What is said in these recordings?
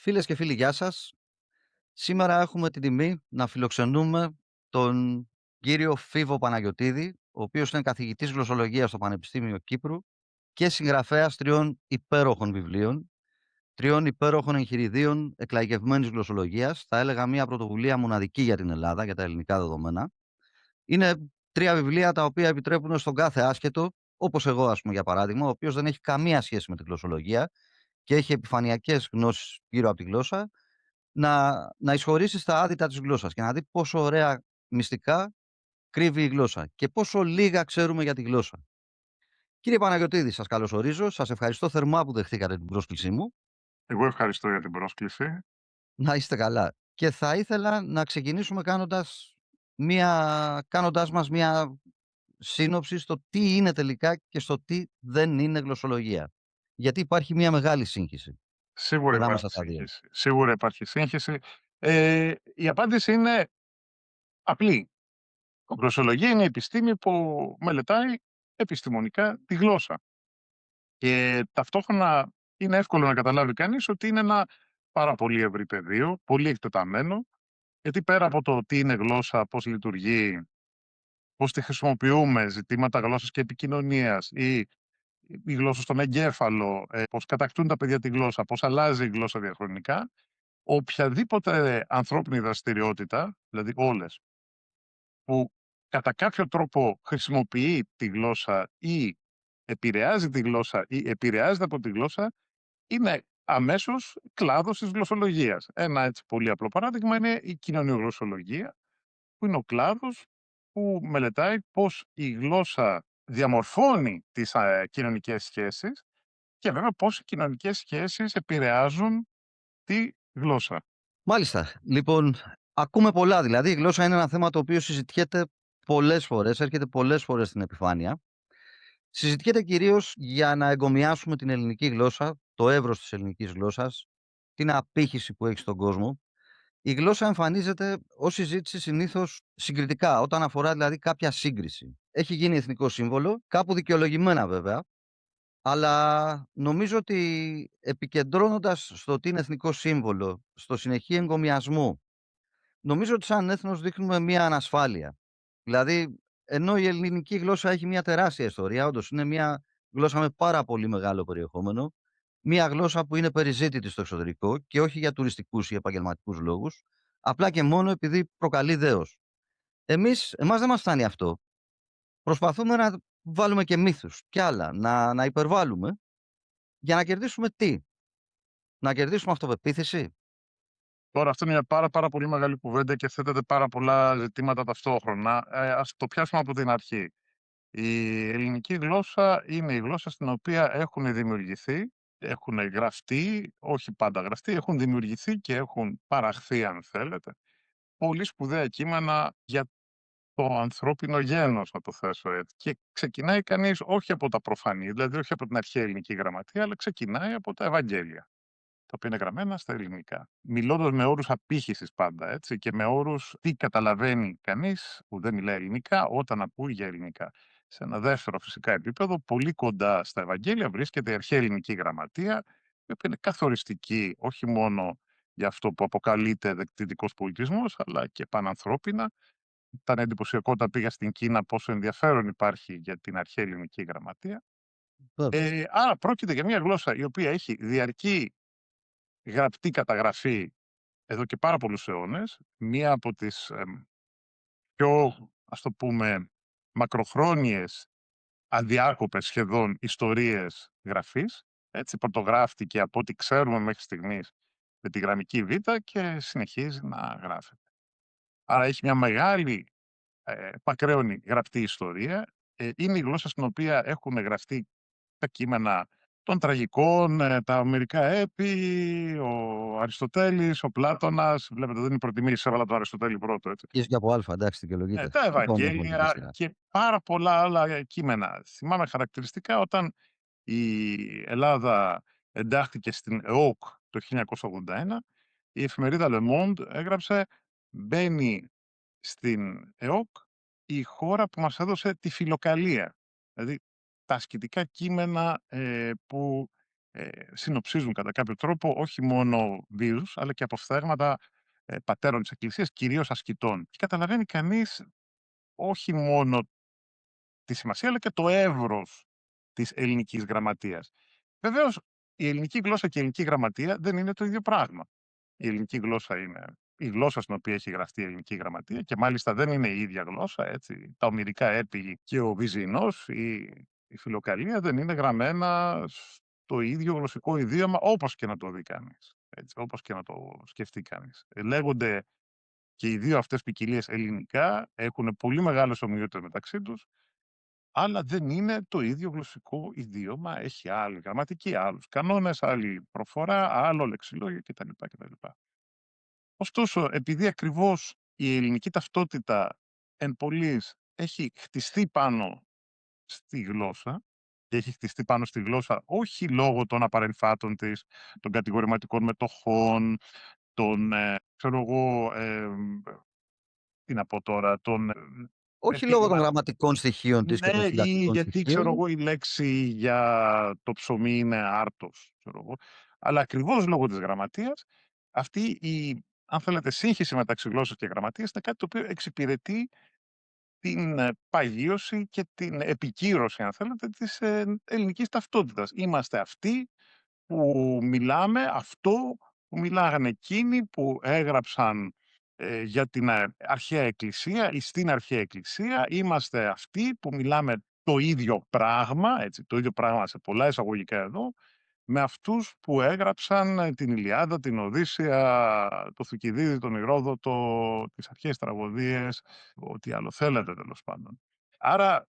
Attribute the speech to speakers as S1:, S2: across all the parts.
S1: Φίλες και φίλοι, γεια σας. Σήμερα έχουμε την τιμή να φιλοξενούμε τον κύριο Φίβο Παναγιωτίδη, ο οποίος είναι καθηγητής γλωσσολογίας στο Πανεπιστήμιο Κύπρου και συγγραφέας τριών υπέροχων βιβλίων, τριών υπέροχων εγχειριδίων εκλαϊκευμένης γλωσσολογίας. Θα έλεγα μια πρωτοβουλία μοναδική για την Ελλάδα, για τα ελληνικά δεδομένα. Είναι τρία βιβλία τα οποία επιτρέπουν στον κάθε άσχετο, όπως εγώ, ας πούμε, για παράδειγμα, ο οποίος δεν έχει καμία σχέση με τη γλωσσολογία και έχει επιφανειακές γνώσεις γύρω από τη γλώσσα, να εισχωρήσει στα άδυτα της γλώσσας και να δει πόσο ωραία μυστικά κρύβει η γλώσσα και πόσο λίγα ξέρουμε για τη γλώσσα. Κύριε Παναγιωτίδη, σας καλωσορίζω. Σας ευχαριστώ θερμά που δεχτήκατε την πρόσκλησή μου.
S2: Εγώ ευχαριστώ για την πρόσκληση.
S1: Να είστε καλά. Και θα ήθελα να ξεκινήσουμε κάνοντάς μας μια σύνοψη στο τι είναι τελικά και στο τι δεν είναι γλωσσολογία. Γιατί υπάρχει μια μεγάλη σύγχυση
S2: Σίγουρα υπάρχει
S1: ανάμεσα στα δύο.
S2: σύγχυση. Σίγουρα υπάρχει σύγχυση. Η απάντηση είναι απλή. Η γλωσσολογία είναι η επιστήμη που μελετάει επιστημονικά τη γλώσσα. Και ταυτόχρονα είναι εύκολο να καταλάβει κανείς ότι είναι ένα πάρα πολύ ευρύ πεδίο, πολύ εκτεταμένο, γιατί πέρα από το τι είναι γλώσσα, πώς λειτουργεί, πώς τη χρησιμοποιούμε, ζητήματα γλώσσας και επικοινωνίας ή η γλώσσα στον εγκέφαλο, πώς κατακτούν τα παιδιά τη γλώσσα, πώς αλλάζει η γλώσσα διαχρονικά, οποιαδήποτε ανθρώπινη δραστηριότητα, δηλαδή όλες, που κατά κάποιο τρόπο χρησιμοποιεί τη γλώσσα ή επηρεάζει τη γλώσσα ή επηρεάζεται από τη γλώσσα, είναι αμέσως κλάδος της γλωσσολογίας. Ένα έτσι πολύ απλό παράδειγμα είναι η κοινωνιογλωσσολογία, που είναι ο κλάδος που μελετάει πώς η γλώσσα διαμορφώνει τις κοινωνικές σχέσεις και βέβαια πώς οι κοινωνικές σχέσεις επηρεάζουν τη γλώσσα.
S1: Μάλιστα. Λοιπόν, ακούμε πολλά. Δηλαδή, η γλώσσα είναι ένα θέμα το οποίο συζητιέται πολλές φορές, έρχεται πολλές φορές στην επιφάνεια. Συζητιέται κυρίως για να εγκομιάσουμε την ελληνική γλώσσα, το εύρος της ελληνικής γλώσσας, την απήχηση που έχει στον κόσμο. Η γλώσσα εμφανίζεται ως συζήτηση συνήθως συγκριτικά, όταν αφορά δηλαδή κάποια σύγκριση. Έχει γίνει εθνικό σύμβολο, κάπου δικαιολογημένα βέβαια, αλλά νομίζω ότι επικεντρώνοντας στο ότι είναι εθνικό σύμβολο, στο συνεχή εγκομιασμό, νομίζω ότι σαν έθνος δείχνουμε μία ανασφάλεια. Δηλαδή, ενώ η ελληνική γλώσσα έχει μια τεράστια ιστορία, όντως είναι μια γλώσσα με πάρα πολύ μεγάλο περιεχόμενο, μια γλώσσα που είναι περιζήτητη στο εξωτερικό και όχι για τουριστικούς ή επαγγελματικούς λόγους, απλά και μόνο επειδή προκαλεί δέος. Εμάς δεν μας φτάνει αυτό. Προσπαθούμε να βάλουμε και μύθους και άλλα, να υπερβάλλουμε για να κερδίσουμε τι? Να κερδίσουμε αυτοπεποίθηση?
S2: Τώρα αυτό είναι μια πάρα πολύ μεγάλη κουβέντα και θέτεται πάρα πολλά ζητήματα ταυτόχρονα. Ας το πιάσουμε από την αρχή. Η ελληνική γλώσσα είναι η γλώσσα στην οποία έχουν δημιουργηθεί, έχουν γραφτεί, όχι πάντα γραφτεί, έχουν δημιουργηθεί και έχουν παραχθεί, αν θέλετε, πολύ σπουδαία κείμενα για το ανθρώπινο γένος, να το θέσω έτσι. Και ξεκινάει κανείς όχι από τα προφανή, δηλαδή όχι από την αρχαία ελληνική γραμματεία, αλλά ξεκινάει από τα Ευαγγέλια, τα οποία είναι γραμμένα στα ελληνικά. Μιλώντας με όρους απήχησης πάντα, έτσι, και με όρους τι καταλαβαίνει κανείς που δεν μιλάει ελληνικά όταν ακούει για ελληνικά. Σε ένα δεύτερο φυσικά επίπεδο, πολύ κοντά στα Ευαγγέλια βρίσκεται η αρχαία ελληνική γραμματεία, η οποία είναι καθοριστική όχι μόνο για αυτό που αποκαλείται δεκτητικός πολιτισμός, αλλά και πανανθρώπινα. Ήταν εντυπωσιακό όταν πήγα στην Κίνα πόσο ενδιαφέρον υπάρχει για την αρχαία ελληνική γραμματεία.
S1: Βέβαια.
S2: Άρα πρόκειται για μια γλώσσα η οποία έχει διαρκή γραπτή καταγραφή εδώ και πάρα πολλούς αιώνες. Μία από τις πιο, ας το πούμε, μακροχρόνιες, αδιάκοπες σχεδόν ιστορίες γραφής. Έτσι πρωτογράφτηκε από ό,τι ξέρουμε μέχρι στιγμής με τη γραμμική Β και συνεχίζει να γράφεται. Άρα έχει μια μεγάλη μακραίωνη γραπτή ιστορία. Είναι η γλώσσα στην οποία έχουν γραφτεί τα κείμενα των τραγικών, τα ομηρικά έπι, ο Αριστοτέλης, ο Πλάτωνας. Βλέπετε, δεν είναι προτιμήσεις, έβαλα τον Αριστοτέλη πρώτο, έτσι.
S1: Και από Α, εντάξει, δικαιολογείται.
S2: Τα
S1: Λοιπόν, δεν χρονική
S2: Ευαγγέλια
S1: σειρά.
S2: και πάρα πολλά άλλα κείμενα. Θυμάμαι χαρακτηριστικά όταν η Ελλάδα εντάχθηκε στην ΕΟΚ το 1981, η εφημερίδα Le Monde έγραψε «Μπαίνει στην ΕΟΚ η χώρα που μας έδωσε τη φιλοκαλία». Δηλαδή τα ασκητικά κείμενα που συνοψίζουν κατά κάποιο τρόπο όχι μόνο βίους, αλλά και αποφθέγματα πατέρων της Εκκλησίας, κυρίως ασκητών. Και καταλαβαίνει κανείς όχι μόνο τη σημασία, αλλά και το εύρος της ελληνικής γραμματείας. Βεβαίως, η ελληνική γλώσσα και η ελληνική γραμματεία δεν είναι το ίδιο πράγμα. Η ελληνική γλώσσα είναι η γλώσσα στην οποία έχει γραφτεί η ελληνική γραμματεία και μάλιστα δεν είναι η ίδια γλώσσα, έτσι. Τα ομηρικά έπι και ο Βυζινός ή η Φιλοκαλία δεν είναι γραμμένα στο ίδιο γλωσσικό ιδίωμα, όπως και να το δει κανείς, έτσι, όπως και να το σκεφτεί κανείς. Λέγονται και οι δύο αυτές ποικιλίες ελληνικά, έχουν πολύ μεγάλες ομοιότητες μεταξύ τους, αλλά δεν είναι το ίδιο γλωσσικό ιδίωμα. Έχει άλλη γραμματική, άλλους κανόνες, άλλη προφορά, άλλο λεξιλόγιο κτλ. Ωστόσο, επειδή ακριβώς η ελληνική ταυτότητα εν πολλοίς έχει χτιστεί πάνω στη γλώσσα και έχει χτιστεί πάνω στη γλώσσα όχι λόγω των απαρεμφάτων της, των κατηγορηματικών μετοχών, των, ξέρω εγώ, τι να πω τώρα, των
S1: Όχι λόγω των γραμματικών στοιχείων της και των
S2: ναι, ή
S1: συντακτικών
S2: γιατί ξέρω
S1: στοιχείων.
S2: εγώ η λέξη για το ψωμί είναι άρτος, ξέρω εγώ. Αλλά ακριβώς λόγω της γραμματείας, αυτή η, αν θέλετε, σύγχυση μεταξύ γλώσσας και γραμματείας είναι κάτι το οποίο εξυπηρετεί την παγίωση και την επικύρωση, αν θέλετε, της ελληνικής ταυτότητας. Είμαστε αυτοί που μιλάμε αυτό που μιλάγανε εκείνοι που έγραψαν για την αρχαία εκκλησία ή στην αρχαία εκκλησία. Είμαστε αυτοί που μιλάμε το ίδιο πράγμα, έτσι, το ίδιο πράγμα σε πολλά εισαγωγικά εδώ, με αυτούς που έγραψαν την Ηλιάδα, την Οδύσσεια, το Θουκυδίδη, τον Ηρόδοτο, τις αρχαίες τραγωδίες, ό,τι άλλο θέλετε τέλος πάντων. Άρα,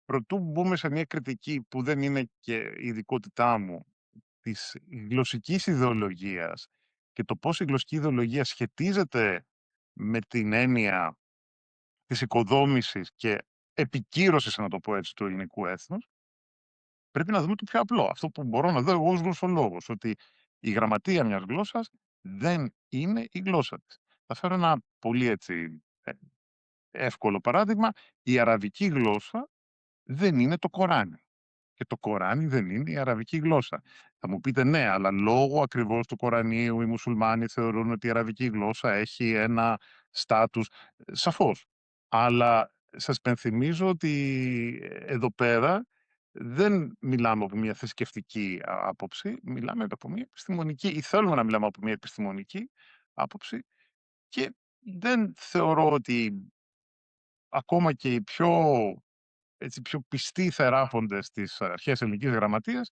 S2: προτού μπούμε σε μια κριτική που δεν είναι και η ειδικότητά μου, της γλωσσικής ιδεολογίας και το πώς η γλωσσική ιδεολογία σχετίζεται με την έννοια της οικοδόμησης και επικύρωσης, να το πω έτσι, του ελληνικού έθνους, πρέπει να δούμε το πιο απλό. Αυτό που μπορώ να δω εγώ ως γλωσσολόγος, ότι η γραμματεία μιας γλώσσας δεν είναι η γλώσσα της. Θα φέρω ένα πολύ έτσι εύκολο παράδειγμα. Η αραβική γλώσσα δεν είναι το Κοράνι. Και το Κοράνι δεν είναι η αραβική γλώσσα. Θα μου πείτε ναι, αλλά λόγω ακριβώς του Κορανίου οι μουσουλμάνοι θεωρούν ότι η αραβική γλώσσα έχει ένα στάτους. Σαφώς. Αλλά σας πενθυμίζω ότι εδώ πέρα δεν μιλάμε από μια θρησκευτική άποψη, μιλάμε από μια επιστημονική ή θέλουμε να μιλάμε από μια επιστημονική άποψη και δεν θεωρώ ότι ακόμα και οι πιο πιστοί θεράποντες της αρχαίας ελληνικής γραμματείας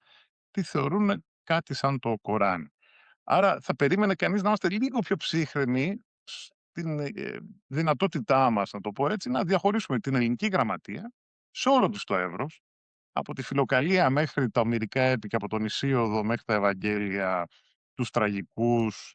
S2: τη θεωρούν κάτι σαν το Κοράνι. Άρα θα περίμενε κανείς να είμαστε λίγο πιο ψύχρεμοι στην δυνατότητά μας, να το πω έτσι, να διαχωρίσουμε την ελληνική γραμματεία σε όλο της το εύρος, από τη Φιλοκαλία μέχρι τα ομηρικά έπι και από τον Ησίοδο μέχρι τα Ευαγγέλια, τους τραγικούς,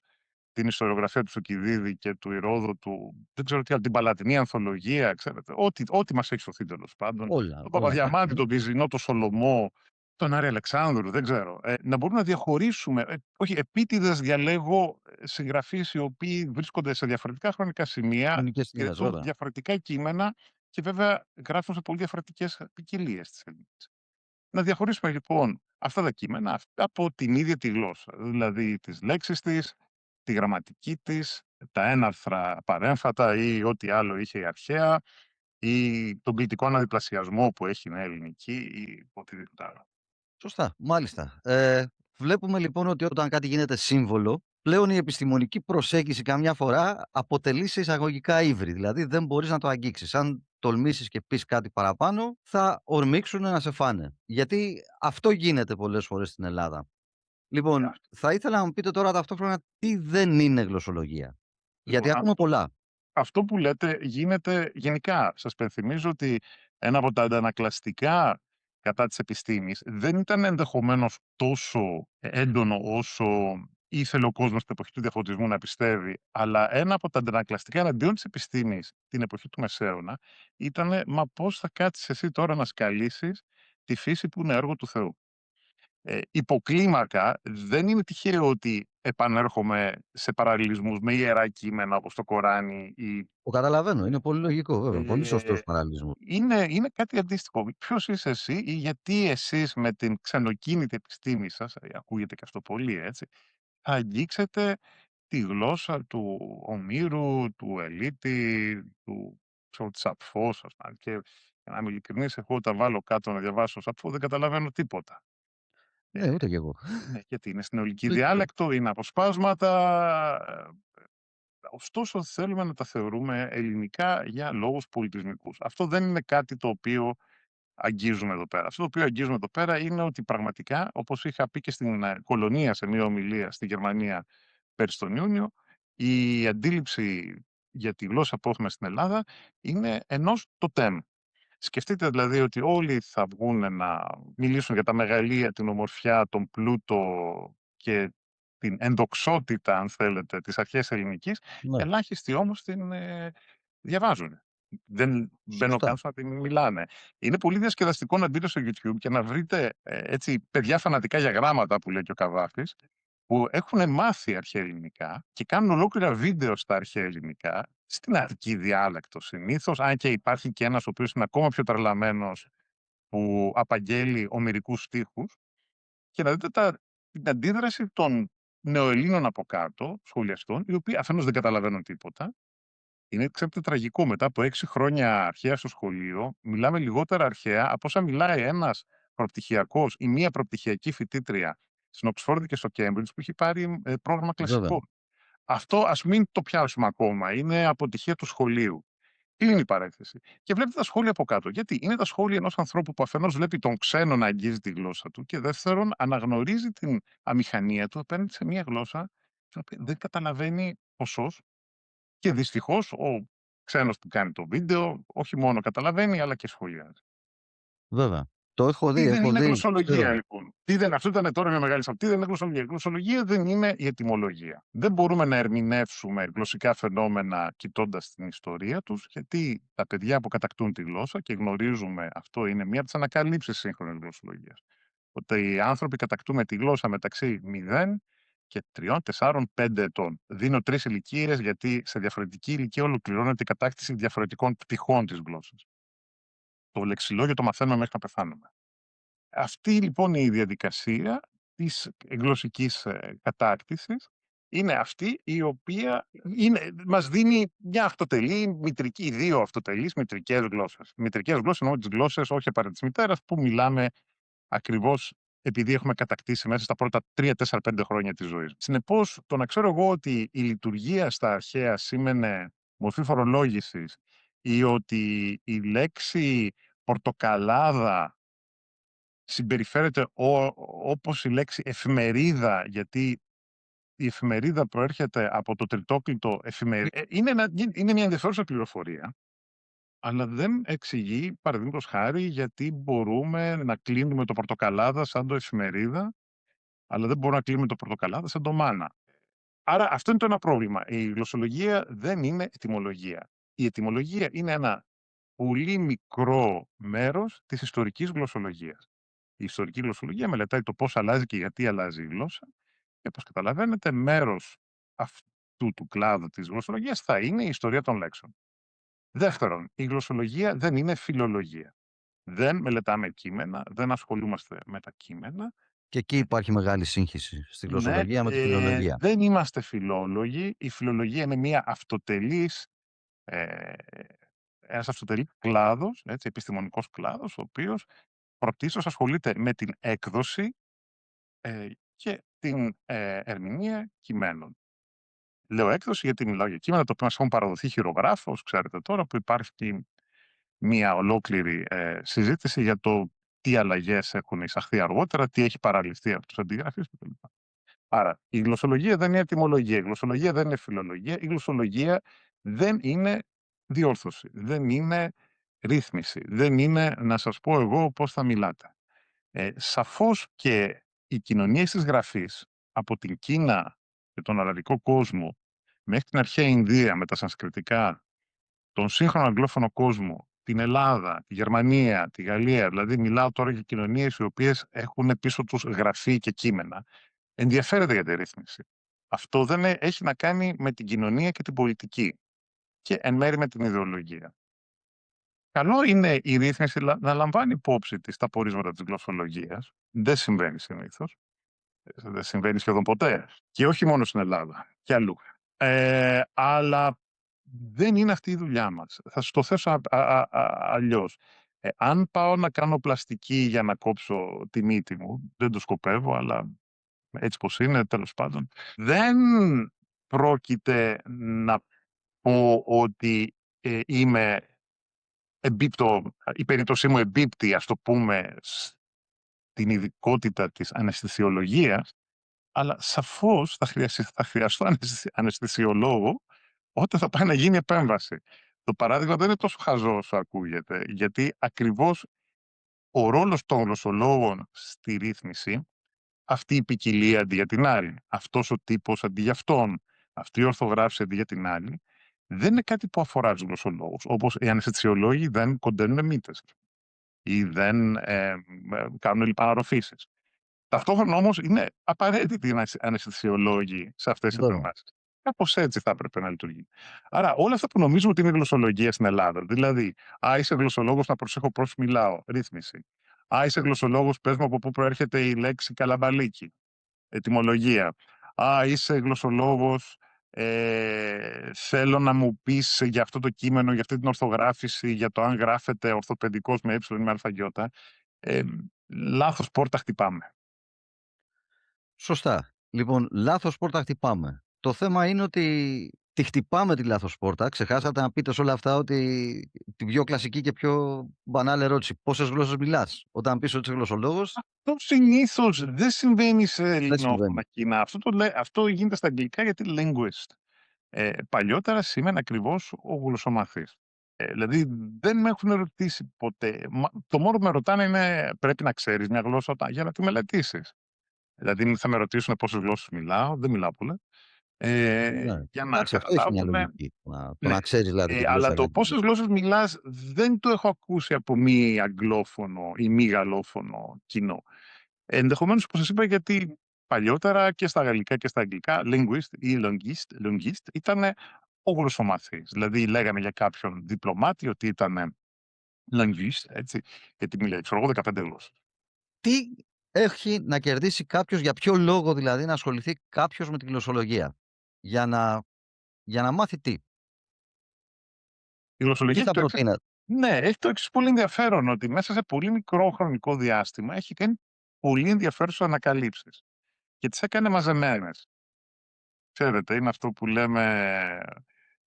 S2: την ιστοριογραφία του Θουκυδίδη και του Ηρόδοτου, δεν ξέρω τι άλλο, την Παλατινή Ανθολογία, ξέρετε, ό,τι μας έχει σωθεί τέλος πάντων,
S1: Όλα,
S2: τον
S1: όλα τα
S2: Παπαδιαμάντη, τον Βυζινό, τον Σολομό, τον Άρη Αλεξάνδρου, δεν ξέρω. Να μπορούμε να διαχωρίσουμε, όχι επίτηδες διαλέγω συγγραφείς οι οποίοι βρίσκονται σε διαφορετικά χρονικά σημεία,
S1: κοινωνικές στιγμές,
S2: υπηρετούν
S1: βέβαια.
S2: διαφορετικά κείμενα και βέβαια γράφουν σε πολύ διαφορετικές ποικιλίες της ελληνικής. Να διαχωρίσουμε λοιπόν αυτά τα κείμενα από την ίδια τη γλώσσα, δηλαδή τις λέξεις της, τη γραμματική της, τα έναρθρα παρέμφατα ή ό,τι άλλο είχε η αρχαία ή τον ποιητικό αναδιπλασιασμό που έχει η νέα ελληνική ή οτιδήποτε άλλο.
S1: Σωστά, μάλιστα. Βλέπουμε λοιπόν ότι όταν κάτι γίνεται σύμβολο, πλέον η επιστημονική προσέγγιση καμιά φορά αποτελεί σε εισαγωγικά ύβρι. Δηλαδή δεν μπορείς να το αγγίξεις. Αν τολμήσεις και πεις κάτι παραπάνω, θα ορμήξουν να σε φάνε. Γιατί αυτό γίνεται πολλές φορές στην Ελλάδα.
S2: Ε,
S1: Λοιπόν,
S2: αυ-
S1: θα ήθελα να μου πείτε τώρα ταυτόχρονα τι δεν είναι γλωσσολογία.
S2: Λοιπόν,
S1: Γιατί ακούμε πολλά.
S2: αυτό που λέτε γίνεται γενικά. Σας πενθυμίζω ότι ένα από τα αντανακλαστικά κατά της επιστήμης δεν ήταν ενδεχομένως τόσο έντονο όσο ήθελε ο κόσμος στην εποχή του διαφωτισμού να πιστεύει, αλλά ένα από τα αντανακλαστικά εναντίον της επιστήμης την εποχή του Μεσαίωνα ήταν «Μα πώς θα κάτσεις εσύ τώρα να σκαλίσεις τη φύση που είναι έργο του Θεού». Υποκλίμακα δεν είναι τυχαίο ότι επανέρχομαι σε παραλληλισμούς με ιερά κείμενα όπως το Κοράνι ή
S1: Το καταλαβαίνω. Είναι πολύ λογικό, βέβαια. Πολύ
S2: ε,
S1: σωστός παραλληλισμός.
S2: είναι κάτι αντίστοιχο. Ποιος είσαι εσύ ή γιατί εσείς με την ξενοκίνητη επιστήμη σας, ακούγεται και αυτό πολύ έτσι, θα αγγίξετε τη γλώσσα του Ομήρου, του Ελίτη, του Σαφφός, ας πούμε. Και για να είμαι ειλικρινής, εγώ όταν βάλω κάτω να διαβάσω Σαφφό δεν καταλαβαίνω τίποτα.
S1: Ναι,
S2: Ε,
S1: ούτε κι εγώ.
S2: ναι, γιατί είναι στην αιωλική
S1: Λ
S2: διάλεκτο, είναι αποσπάσματα, ωστόσο θέλουμε να τα θεωρούμε ελληνικά για λόγους πολιτισμικούς. Αυτό δεν είναι κάτι το οποίο αγγίζουμε εδώ πέρα. Αυτό το οποίο αγγίζουμε εδώ πέρα είναι ότι πραγματικά, όπως είχα πει και στην Κολονία σε μια ομιλία στη Γερμανία πέρσι τον Ιούνιο, η αντίληψη για τη γλώσσα που έχουμε στην Ελλάδα είναι ενός τοτέμ. Σκεφτείτε δηλαδή ότι όλοι θα βγουν να μιλήσουν για τα μεγαλεία, την ομορφιά, τον πλούτο και την ενδοξότητα, αν θέλετε, της αρχαίας ελληνικής,
S1: ναι,
S2: ελάχιστοι όμως την διαβάζουν. Δεν μπαίνουν καν
S1: σωστά.
S2: στο να την μιλάνε. Είναι πολύ διασκεδαστικό να μπείτε στο YouTube και να βρείτε έτσι παιδιά φανατικά για γράμματα που λέει και ο Καβάφης, που έχουν μάθει αρχαία ελληνικά και κάνουν ολόκληρα βίντεο στα αρχαία ελληνικά, στην Αττική διάλεκτο συνήθως, αν και υπάρχει και ένας ο οποίος είναι ακόμα πιο τρελαμένος που απαγγέλει ομηρικούς στίχους, και να δείτε την αντίδραση των νεοελλήνων από κάτω, σχολιαστών, οι οποίοι αφενός δεν καταλαβαίνουν τίποτα. Είναι, ξέρετε, τραγικό. Μετά από 6 χρόνια αρχαία στο σχολείο, μιλάμε λιγότερα αρχαία από όσα μιλάει ένας προπτυχιακός ή μία προπτυχιακή φοιτήτρια στην Οξφόρδη και στο Κέμπριτζ που έχει πάρει πρόγραμμα
S1: Βέβαια.
S2: κλασικών. Αυτό ας μην το πιάσουμε ακόμα. Είναι αποτυχία του σχολείου. Κλείνει η παρένθεση. Και βλέπετε τα σχόλια από κάτω. Γιατί είναι τα σχόλια ενός ανθρώπου που αφενός βλέπει τον ξένο να αγγίζει τη γλώσσα του και δεύτερον αναγνωρίζει την αμηχανία του απέναντι σε μια γλώσσα την οποία δεν καταλαβαίνει ποσός και δυστυχώς ο ξένος που κάνει το βίντεο όχι μόνο καταλαβαίνει αλλά και σχολιάζει.
S1: Βέβαια. Το
S2: Τι δεν
S1: έχω
S2: είναι
S1: δει,
S2: γλωσσολογία,
S1: ξέρω.
S2: λοιπόν? Αυτό ήταν τώρα μια μεγάλη σαφ. Τι δεν είναι γλωσσολογία? Η γλωσσολογία δεν είναι η ετυμολογία. Δεν μπορούμε να ερμηνεύσουμε γλωσσικά φαινόμενα κοιτώντας την ιστορία τους, γιατί τα παιδιά που κατακτούν τη γλώσσα και γνωρίζουμε αυτό είναι μία από τις ανακαλύψεις σύγχρονης γλωσσολογίας. Ότι οι άνθρωποι κατακτούμε τη γλώσσα μεταξύ 0 και 3, 4, 5 ετών. Δίνω 3 ηλικίες, γιατί σε διαφορετική ηλικία ολοκληρώνεται η κατάκτηση διαφορετικών πτυχών της γλώσσας. Το λεξιλόγιο το μαθαίνουμε μέχρι να πεθάνουμε. Αυτή λοιπόν η διαδικασία της γλωσσικής κατάκτησης είναι αυτή η οποία μας δίνει μια αυτοτελή μητρική, 2 αυτοτελείς μητρικές γλώσσες. Μητρικές γλώσσες εννοώ τις γλώσσες όχι απαραίτητα της μητέρας που μιλάμε ακριβώς επειδή έχουμε κατακτήσει μέσα στα πρώτα 3, 4, 5 χρόνια της ζωής. Συνεπώς, το να ξέρω εγώ ότι η λειτουργία στα αρχαία σήμαινε μορφή φορολόγησης ή ότι η λέξη πορτοκαλάδα συμπεριφέρεται όπως η λέξη εφημερίδα, γιατί η εφημερίδα προέρχεται από το τριτόκλητο είναι μια ενδιαφέρουσα πληροφορία, αλλά δεν εξηγεί, παραδείγματος χάρη, γιατί μπορούμε να κλείνουμε το πορτοκαλάδα σαν το εφημερίδα, αλλά δεν μπορούμε να κλείνουμε το πορτοκαλάδα σαν το μάνα. Άρα αυτό είναι το ένα πρόβλημα. Η γλωσσολογία δεν είναι ετυμολογία. Η ετυμολογία είναι ένα πολύ μικρό μέρος της ιστορικής γλωσσολογίας. Η ιστορική γλωσσολογία μελετάει το πώς αλλάζει και γιατί αλλάζει η γλώσσα και όπως καταλαβαίνετε μέρος αυτού του κλάδου της γλωσσολογίας θα είναι η ιστορία των λέξεων. Δεύτερον, η γλωσσολογία δεν είναι φιλολογία. Δεν μελετάμε κείμενα, δεν ασχολούμαστε με τα κείμενα.
S1: Και εκεί υπάρχει μεγάλη σύγχυση στη
S2: Ναι,
S1: γλωσσολογία με τη φιλολογία.
S2: δεν είμαστε φιλόλογοι. Η φιλολογία είναι μια αυτοτελής, ε, ένας αυτοτελής κλάδος, έτσι, επιστημονικός κλάδος, ο οποίος πρωτίστως ασχολείται με την έκδοση και την ερμηνεία κειμένων. Λέω έκδοση γιατί μιλάω για κείμενα τα οποία μας έχουν παραδοθεί χειρογράφος, ξέρετε τώρα που υπάρχει μια ολόκληρη συζήτηση για το τι αλλαγές έχουν εισαχθεί αργότερα, τι έχει παραλυφθεί από τους αντιγράφους κτλ. Άρα, η γλωσσολογία δεν είναι ετυμολογία, η γλωσσολογία δεν είναι φιλολογία, η γλωσσολογία δεν είναι διόρθωση, δεν είναι ρύθμιση, δεν είναι να σας πω εγώ πώς θα μιλάτε. Σαφώς και οι κοινωνίες της γραφής από την Κίνα και τον αραβικό κόσμο μέχρι την αρχαία Ινδία με τα σανσκριτικά, τον σύγχρονο αγγλόφωνο κόσμο την Ελλάδα, τη Γερμανία, τη Γαλλία, δηλαδή μιλάω τώρα για κοινωνίες οι οποίες έχουν πίσω τους γραφή και κείμενα, ενδιαφέρεται για τη ρύθμιση. Αυτό δεν έχει να κάνει με την κοινωνία και την πολιτική και εν μέρει με την ιδεολογία. Καλό είναι η ρύθμιση να λαμβάνει υπόψη της τα πορίσματα της γλωσσολογίας. Δεν συμβαίνει συνήθως. Δεν συμβαίνει σχεδόν ποτέ. Και όχι μόνο στην Ελλάδα, και αλλού. Αλλά δεν είναι αυτή η δουλειά μας. Θα σου το θέσω αλλιώς. Αν πάω να κάνω πλαστική για να κόψω τη μύτη μου, δεν το σκοπεύω, αλλά έτσι πως είναι, τέλος πάντων, δεν πρόκειται να πω ότι η περίπτωσή μου εμπίπτει, ας το πούμε, στην ειδικότητα της αναισθησιολογίας, αλλά σαφώς θα χρειαστώ αναισθησιολόγο όταν θα πάει να γίνει επέμβαση. Το παράδειγμα δεν είναι τόσο χαζό όσο ακούγεται, γιατί ακριβώς ο ρόλος των γλωσσολόγων στη ρύθμιση, αυτή η ποικιλία αντί για την άλλη, αυτός ο τύπος αντί για αυτόν, αυτή η ορθογράφηση αντί για την άλλη, δεν είναι κάτι που αφορά τους γλωσσολόγους, όπως οι αναισθησιολόγοι δεν κοντένουν μύτες ή δεν κάνουν λιπαναρροφήσεις. Ταυτόχρονα όμως είναι απαραίτητοι οι αναισθησιολόγοι σε αυτές τις
S1: Βέβαια.
S2: επεμβάσεις. Κάπως έτσι θα έπρεπε να λειτουργεί. Άρα, όλα αυτά που νομίζουμε ότι είναι γλωσσολογία στην Ελλάδα, δηλαδή, είσαι γλωσσολόγος, να προσέχω πώς μιλάω, ρύθμιση. Είσαι γλωσσολόγος, πες μου από πού προέρχεται η λέξη καλαμπαλίκι, ετυμολογία. Είσαι γλωσσολόγος, θέλω να μου πεις για αυτό το κείμενο, για αυτή την ορθογράφηση, για το αν γράφεται ορθοπαιδικός με ή με αλφαγιώτα. Λάθος πόρτα χτυπάμε.
S1: Σωστά. Λοιπόν, λάθος πόρτα χτυπάμε. Το θέμα είναι ότι τη χτυπάμε τη λάθος πόρτα. Ξεχάσατε να πείτε σε όλα αυτά ότι την πιο κλασική και πιο μπανάλ ερώτηση. Πόσες γλώσσες μιλάς? Όταν πεις ότι είσαι γλωσσολόγος,
S2: Αυτό συνήθως δεν συμβαίνει σε
S1: δεν
S2: ελληνόφωνα
S1: συμβαίνει.
S2: κοινά. Αυτό γίνεται στα αγγλικά γιατί linguist. Παλιότερα σήμαινε ακριβώς ο γλωσσομαθής. Δηλαδή δεν με έχουν ρωτήσει ποτέ. Το μόνο που με ρωτάνε είναι πρέπει να ξέρεις μια γλώσσα για να τη μελετήσεις. Δηλαδή θα με ρωτήσουν πόσες γλώσσες μιλάω, δεν μιλάω πολλές.
S1: Ναι.
S2: Για να
S1: Εντάξει, αυτό έχει μια
S2: καταλάβουν.
S1: λογική. Το
S2: Ναι,
S1: να ξέρεις δηλαδή τη
S2: αλλά
S1: γλώσσα
S2: το
S1: για την.
S2: πόσες γλώσσες μιλάς δεν το έχω ακούσει από μη αγγλόφωνο ή μη γαλλόφωνο κοινό. Ενδεχομένως, όπως σας είπα, γιατί παλιότερα και στα γαλλικά και στα αγγλικά linguist ή linguist ήταν ο γλωσσομαθής. Δηλαδή λέγανε για κάποιον διπλωμάτη ότι ήταν linguist, έτσι, γιατί μιλάει, ξέρω εγώ, 15 γλώσσες.
S1: Τι έχει να κερδίσει κάποιος, για ποιο λόγο δηλαδή να ασχοληθεί κάποιος με τη γλωσσολογία? Για να μάθει τι?
S2: Η γλωσσολογία
S1: Τι
S2: έχει
S1: θα
S2: το εξής.
S1: προτείνατε?
S2: Ναι, έχει το εξής πολύ ενδιαφέρον, ότι μέσα σε πολύ μικρό χρονικό διάστημα έχει κάνει πολύ ενδιαφέρουσες ανακαλύψεις και τις έκανε μαζεμένες. Ξέρετε, είναι αυτό που λέμε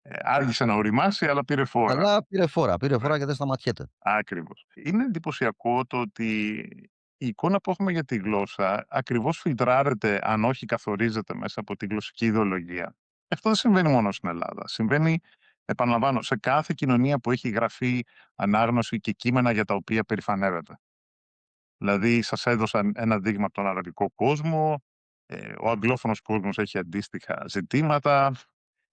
S2: άργησε να οριμάσει, αλλά πήρε φόρα.
S1: Αλλά πήρε φόρα
S2: Ναι,
S1: και δεν σταματιέται.
S2: ακριβώς. Είναι εντυπωσιακό το ότι η εικόνα που έχουμε για τη γλώσσα ακριβώς φιλτράρεται, αν όχι καθορίζεται μέσα από τη γλωσσική ιδεολογία. Αυτό δεν συμβαίνει μόνο στην Ελλάδα. Συμβαίνει, επαναλαμβάνω, σε κάθε κοινωνία που έχει γραφεί ανάγνωση και κείμενα για τα οποία περηφανεύεται. Δηλαδή, σας έδωσα ένα δείγμα από τον αραβικό κόσμο, ο αγγλόφωνος κόσμος έχει αντίστοιχα ζητήματα.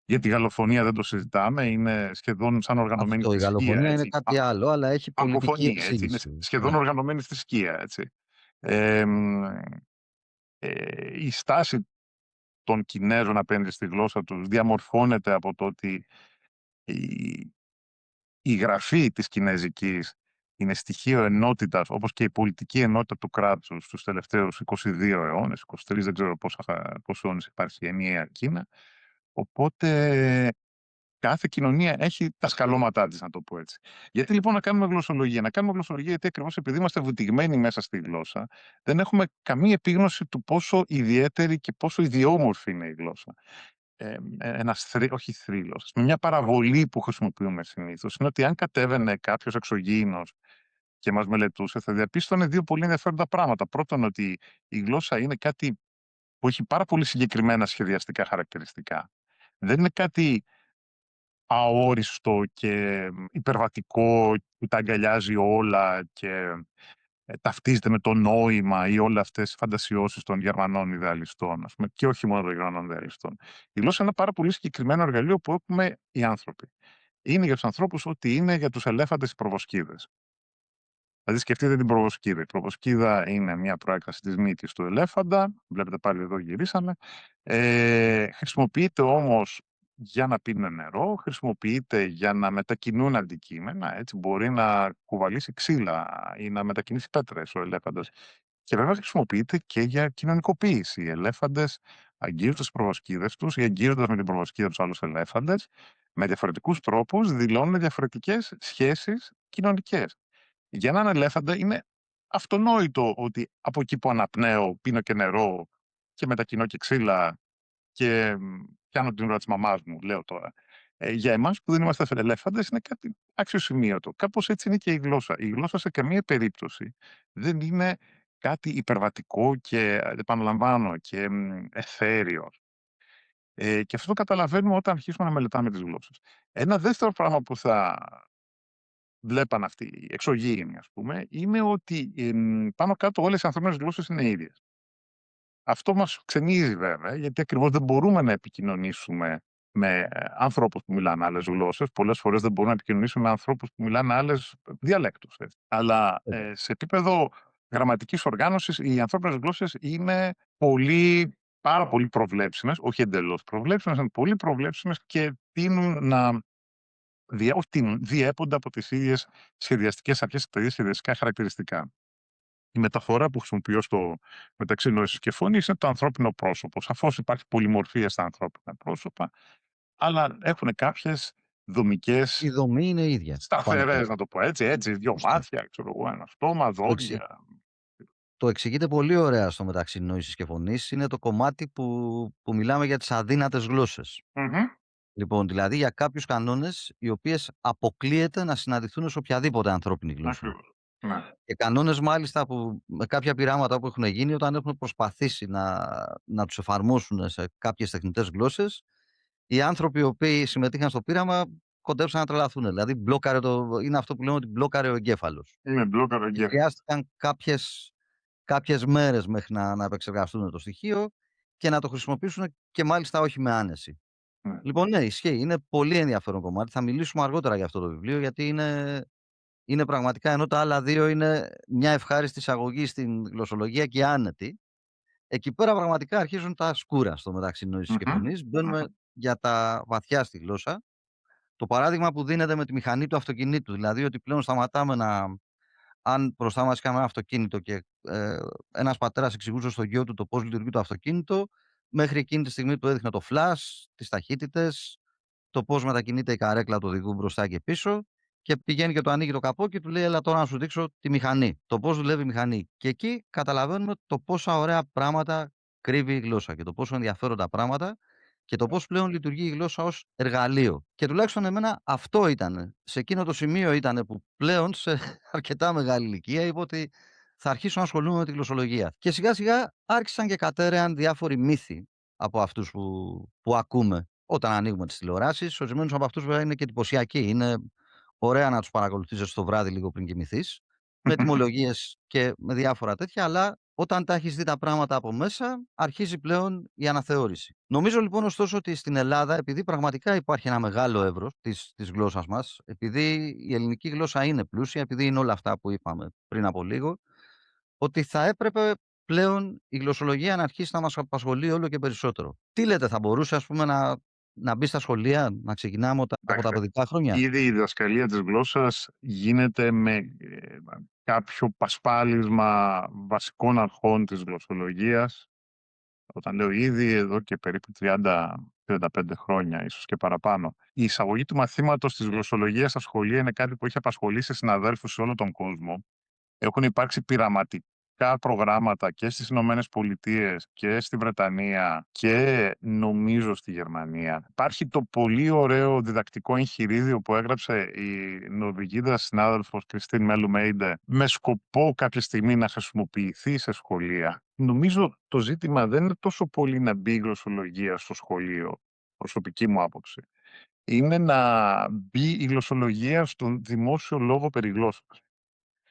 S2: Για τη γαλλοφωνία δεν το συζητάμε, είναι σχεδόν σαν οργανωμένη
S1: Αυτό, η
S2: θρησκεία,
S1: γαλλοφωνία είναι
S2: έτσι.
S1: κάτι άλλο, αλλά έχει πολιτική
S2: Αγκοφωνία, έτσι, είναι
S1: εξήγηση.
S2: σχεδόν
S1: Ναι.
S2: οργανωμένη θρησκεία, έτσι. Εμ, η στάση των Κινέζων απέναντι στη γλώσσα τους διαμορφώνεται από το ότι η η γραφή της κινέζικης είναι στοιχείο ενότητας, όπως και η πολιτική ενότητα του κράτους στους τελευταίους 22 αιώνες, 23, δεν ξέρω πόσους αιώνες υπάρχει η ενιαία Κίνα. Οπότε κάθε κοινωνία έχει τα σκαλώματά της, να το πω έτσι. Γιατί λοιπόν να κάνουμε γλωσσολογία? Να κάνουμε γλωσσολογία γιατί ακριβώς επειδή είμαστε βουτυγμένοι μέσα στη γλώσσα, δεν έχουμε καμία επίγνωση του πόσο ιδιαίτερη και πόσο ιδιόμορφη είναι η γλώσσα. Όχι θρύλος, με μια παραβολή που χρησιμοποιούμε συνήθως, είναι ότι αν κατέβαινε κάποιος εξωγήινος και μας μελετούσε, θα διαπίστωνε δύο πολύ ενδιαφέροντα πράγματα. Πρώτον, ότι η γλώσσα είναι κάτι που έχει πάρα πολύ συγκεκριμένα σχεδιαστικά χαρακτηριστικά. Δεν είναι κάτι αόριστο και υπερβατικό που τα αγκαλιάζει όλα και ταυτίζεται με το νόημα ή όλες αυτές τις φαντασιώσεις των Γερμανών ιδεαλιστών, ας πούμε, και όχι μόνο των Γερμανών ιδεαλιστών. Η γλώσσα είναι ένα πάρα πολύ συγκεκριμένο εργαλείο που έχουμε οι άνθρωποι. είναι για τους ανθρώπους ό,τι είναι για τους ελέφαντες οι προβοσκίδες. Δηλαδή, σκεφτείτε την προβοσκίδα. Η προβοσκίδα είναι μια προέκταση της μύτης του ελέφαντα. Βλέπετε πάλι εδώ γυρίσαμε. Χρησιμοποιείται όμως για να πίνουν νερό, χρησιμοποιείται για να μετακινούν αντικείμενα. Έτσι, μπορεί να κουβαλήσει ξύλα ή να μετακινήσει πέτρες ο ελέφαντας. Και βέβαια χρησιμοποιείται και για κοινωνικοποίηση. Οι ελέφαντες αγγίζοντας τις προβοσκίδες τους ή αγγίζοντας με την προβοσκίδα τους άλλους ελέφαντες, με διαφορετικούς τρόπους δηλώνουν διαφορετικές σχέσεις κοινωνικές. Για έναν ελέφαντα είναι αυτονόητο ότι από εκεί που αναπνέω, πίνω και νερό και μετακινώ και ξύλα και πιάνω την ώρα της μαμάς μου, λέω τώρα. Για εμάς που δεν είμαστε ελέφαντες είναι κάτι αξιοσημείωτο. Κάπως έτσι είναι και η γλώσσα. Η γλώσσα σε καμία περίπτωση δεν είναι κάτι υπερβατικό και επαναλαμβάνω και εθέριο. Και αυτό το καταλαβαίνουμε όταν αρχίσουμε να μελετάμε τις γλώσσες. Ένα δεύτερο πράγμα που θα βλέπαν αυτοί οι εξωγήινοι, ας πούμε, είναι ότι πάνω κάτω όλες οι ανθρώπινες γλώσσες είναι ίδιες. Αυτό μας ξενίζει βέβαια, γιατί ακριβώς δεν μπορούμε να επικοινωνήσουμε με ανθρώπους που μιλάνε άλλες γλώσσες. Πολλές φορές δεν μπορούμε να επικοινωνήσουμε με ανθρώπους που μιλάνε άλλες διαλέκτους. Έτσι. Αλλά σε επίπεδο γραμματικής οργάνωσης, οι ανθρώπινες γλώσσες είναι πάρα πολύ προβλέψιμες, όχι εντελώς προβλέψιμες, είναι πολύ προβλέψιμες και τείνουν να όχι διέπονται από τις ίδιες σχεδιαστικές αρχές, τα ίδια σχεδιαστικά χαρακτηριστικά. Η μεταφορά που χρησιμοποιώ μεταξύ νόησης και φωνής είναι το ανθρώπινο πρόσωπο. Σαφώς υπάρχει πολυμορφία στα ανθρώπινα πρόσωπα, αλλά έχουν κάποιες δομικές
S1: Η δομή είναι ίδια. Πάνω
S2: σταθερές,
S1: κάτω.
S2: να το πω έτσι, δύο
S1: Σωστά.
S2: μάτια, ξέρω εγώ, ένα στόμα,
S1: Το, εξε-
S2: δόντια.
S1: το εξηγείται πολύ ωραία στο μεταξύ νόησης και φωνής. Είναι το κομμάτι που μιλάμε για τις αδύνατες γλώσσες.
S2: Μμμ.
S1: Λοιπόν, δηλαδή για κάποιους κανόνες οι οποίες αποκλείεται να συναντηθούν σε οποιαδήποτε ανθρώπινη γλώσσα.
S2: Ακριβώς. Ναι.
S1: Και κανόνες μάλιστα που με κάποια πειράματα που έχουν γίνει όταν έχουν προσπαθήσει να τους εφαρμόσουν σε κάποιες τεχνητές γλώσσες, οι άνθρωποι οι οποίοι συμμετείχαν στο πείραμα κοντέψαν να τρελαθούν. Δηλαδή είναι αυτό που λέμε ότι μπλόκαρε ο εγκέφαλος.
S2: Είναι μπλόκαρο
S1: Και
S2: εγκέφαλο.
S1: χρειάστηκαν κάποιες μέρες μέχρι να επεξεργαστούν το στοιχείο και να το χρησιμοποιήσουν και μάλιστα όχι με άνεση.
S2: Ναι.
S1: Λοιπόν, ναι, ισχύει. Είναι πολύ ενδιαφέρον κομμάτι. Θα μιλήσουμε αργότερα για αυτό το βιβλίο, γιατί είναι πραγματικά, ενώ τα άλλα δύο είναι μια ευχάριστη εισαγωγή στην γλωσσολογία και άνετη. Εκεί πέρα πραγματικά αρχίζουν τα σκούρα στο μεταξύ νόησης και
S2: Μμμ.
S1: φωνής. Μπαίνουμε για τα βαθιά στη γλώσσα. Το παράδειγμα που δίνεται με τη μηχανή του αυτοκινήτου, δηλαδή ότι πλέον σταματάμε αν μπροστά μας είχαμε ένα αυτοκίνητο και ένας πατέρας εξηγούσε στο γιο του το πώς λειτουργεί το αυτοκίνητο, μέχρι εκείνη τη στιγμή του έδειχνε το flash, τις ταχύτητες, το πώς μετακινείται η καρέκλα του οδηγού μπροστά και πίσω και πηγαίνει και το ανοίγει το καπό και του λέει: «Έλα τώρα να σου δείξω τη μηχανή, το πώς δουλεύει η μηχανή». Και εκεί καταλαβαίνουμε το πόσα ωραία πράγματα κρύβει η γλώσσα και το πόσο ενδιαφέροντα πράγματα και το πώς πλέον λειτουργεί η γλώσσα ως εργαλείο. Και τουλάχιστον εμένα αυτό ήταν. Σε εκείνο το σημείο ήταν που πλέον σε αρκετά μεγάλη ηλικία είπα ότι θα αρχίσω να ασχολούμαι με τη γλωσσολογία. Και σιγά σιγά άρχισαν και κατέρεαν διάφοροι μύθοι από αυτούς που ακούμε όταν ανοίγουμε τις τηλεοράσεις. Ορισμένους από αυτούς βέβαια είναι και εντυπωσιακοί. Είναι ωραία να τους παρακολουθήσεις το βράδυ λίγο πριν κοιμηθείς, με τιμολογίες και με διάφορα τέτοια, αλλά όταν τα έχεις δει τα πράγματα από μέσα, αρχίζει πλέον η αναθεώρηση. Νομίζω λοιπόν ωστόσο ότι στην Ελλάδα, επειδή πραγματικά υπάρχει ένα μεγάλο εύρος της γλώσσας μας, επειδή η ελληνική γλώσσα είναι πλούσια, επειδή είναι όλα αυτά που είπαμε πριν από λίγο, ότι θα έπρεπε πλέον η γλωσσολογία να αρχίσει να μας απασχολεί όλο και περισσότερο. Τι λέτε, θα μπορούσε ας πούμε να μπει στα σχολεία, να ξεκινάμε από τα
S2: Εντάξει,
S1: παιδικά χρόνια?
S2: ήδη η διδασκαλία της γλώσσας γίνεται με κάποιο πασπάλισμα βασικών αρχών της γλωσσολογίας. Όταν λέω ήδη, εδώ και περίπου 30-35 χρόνια, ίσως και παραπάνω. Η εισαγωγή του μαθήματος της γλωσσολογίας στα σχολεία είναι κάτι που έχει απασχολήσει συναδέλφους σε όλο τον κόσμο. Έχουν υπάρξει πειραματικά προγράμματα και στις Ηνωμένες Πολιτείες και στη Βρετανία και νομίζω στη Γερμανία. Υπάρχει το πολύ ωραίο διδακτικό εγχειρίδιο που έγραψε η Νορβηγίδα συνάδελφος Κριστίν Μέλου Μέιντε με σκοπό κάποια στιγμή να χρησιμοποιηθεί σε σχολεία. Νομίζω το ζήτημα δεν είναι τόσο πολύ να μπει η γλωσσολογία στο σχολείο, προσωπική μου άποψη. Είναι να μπει η γλωσσολογία στον δημόσιο λόγο περί γλώσσας.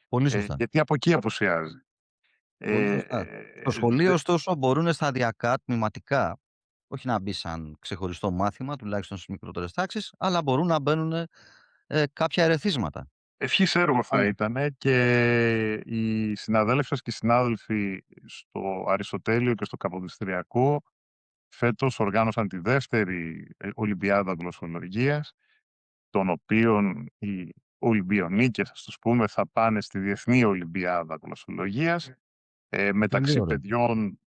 S1: Πολύ σωστά.
S2: Γιατί από εκεί απουσιάζει.
S1: Πολύ
S2: Ε,
S1: σωστά. Στο σχολείο,
S2: δε
S1: ωστόσο, μπορούν σταδιακά, τμηματικά, όχι να μπει σαν ξεχωριστό μάθημα, τουλάχιστον στις μικρότερες τάξεις, αλλά μπορούν να μπαίνουν κάποια ερεθίσματα.
S2: Ευχής έργο θα
S1: Ναι.
S2: ήτανε και οι συναδέλφες και οι συνάδελφοι στο Αριστοτέλειο και στο Καποδιστριακό φέτος οργάνωσαν τη δεύτερη Ολυμπιάδα Γλωσσολογίας, των οποίων οι Ολυμπιονίκες, ας τους πούμε, θα πάνε στη Διεθνή Ολυμπιάδα Γλωσσολογίας
S1: Πολύ
S2: μεταξύ
S1: ωραίο.
S2: παιδιών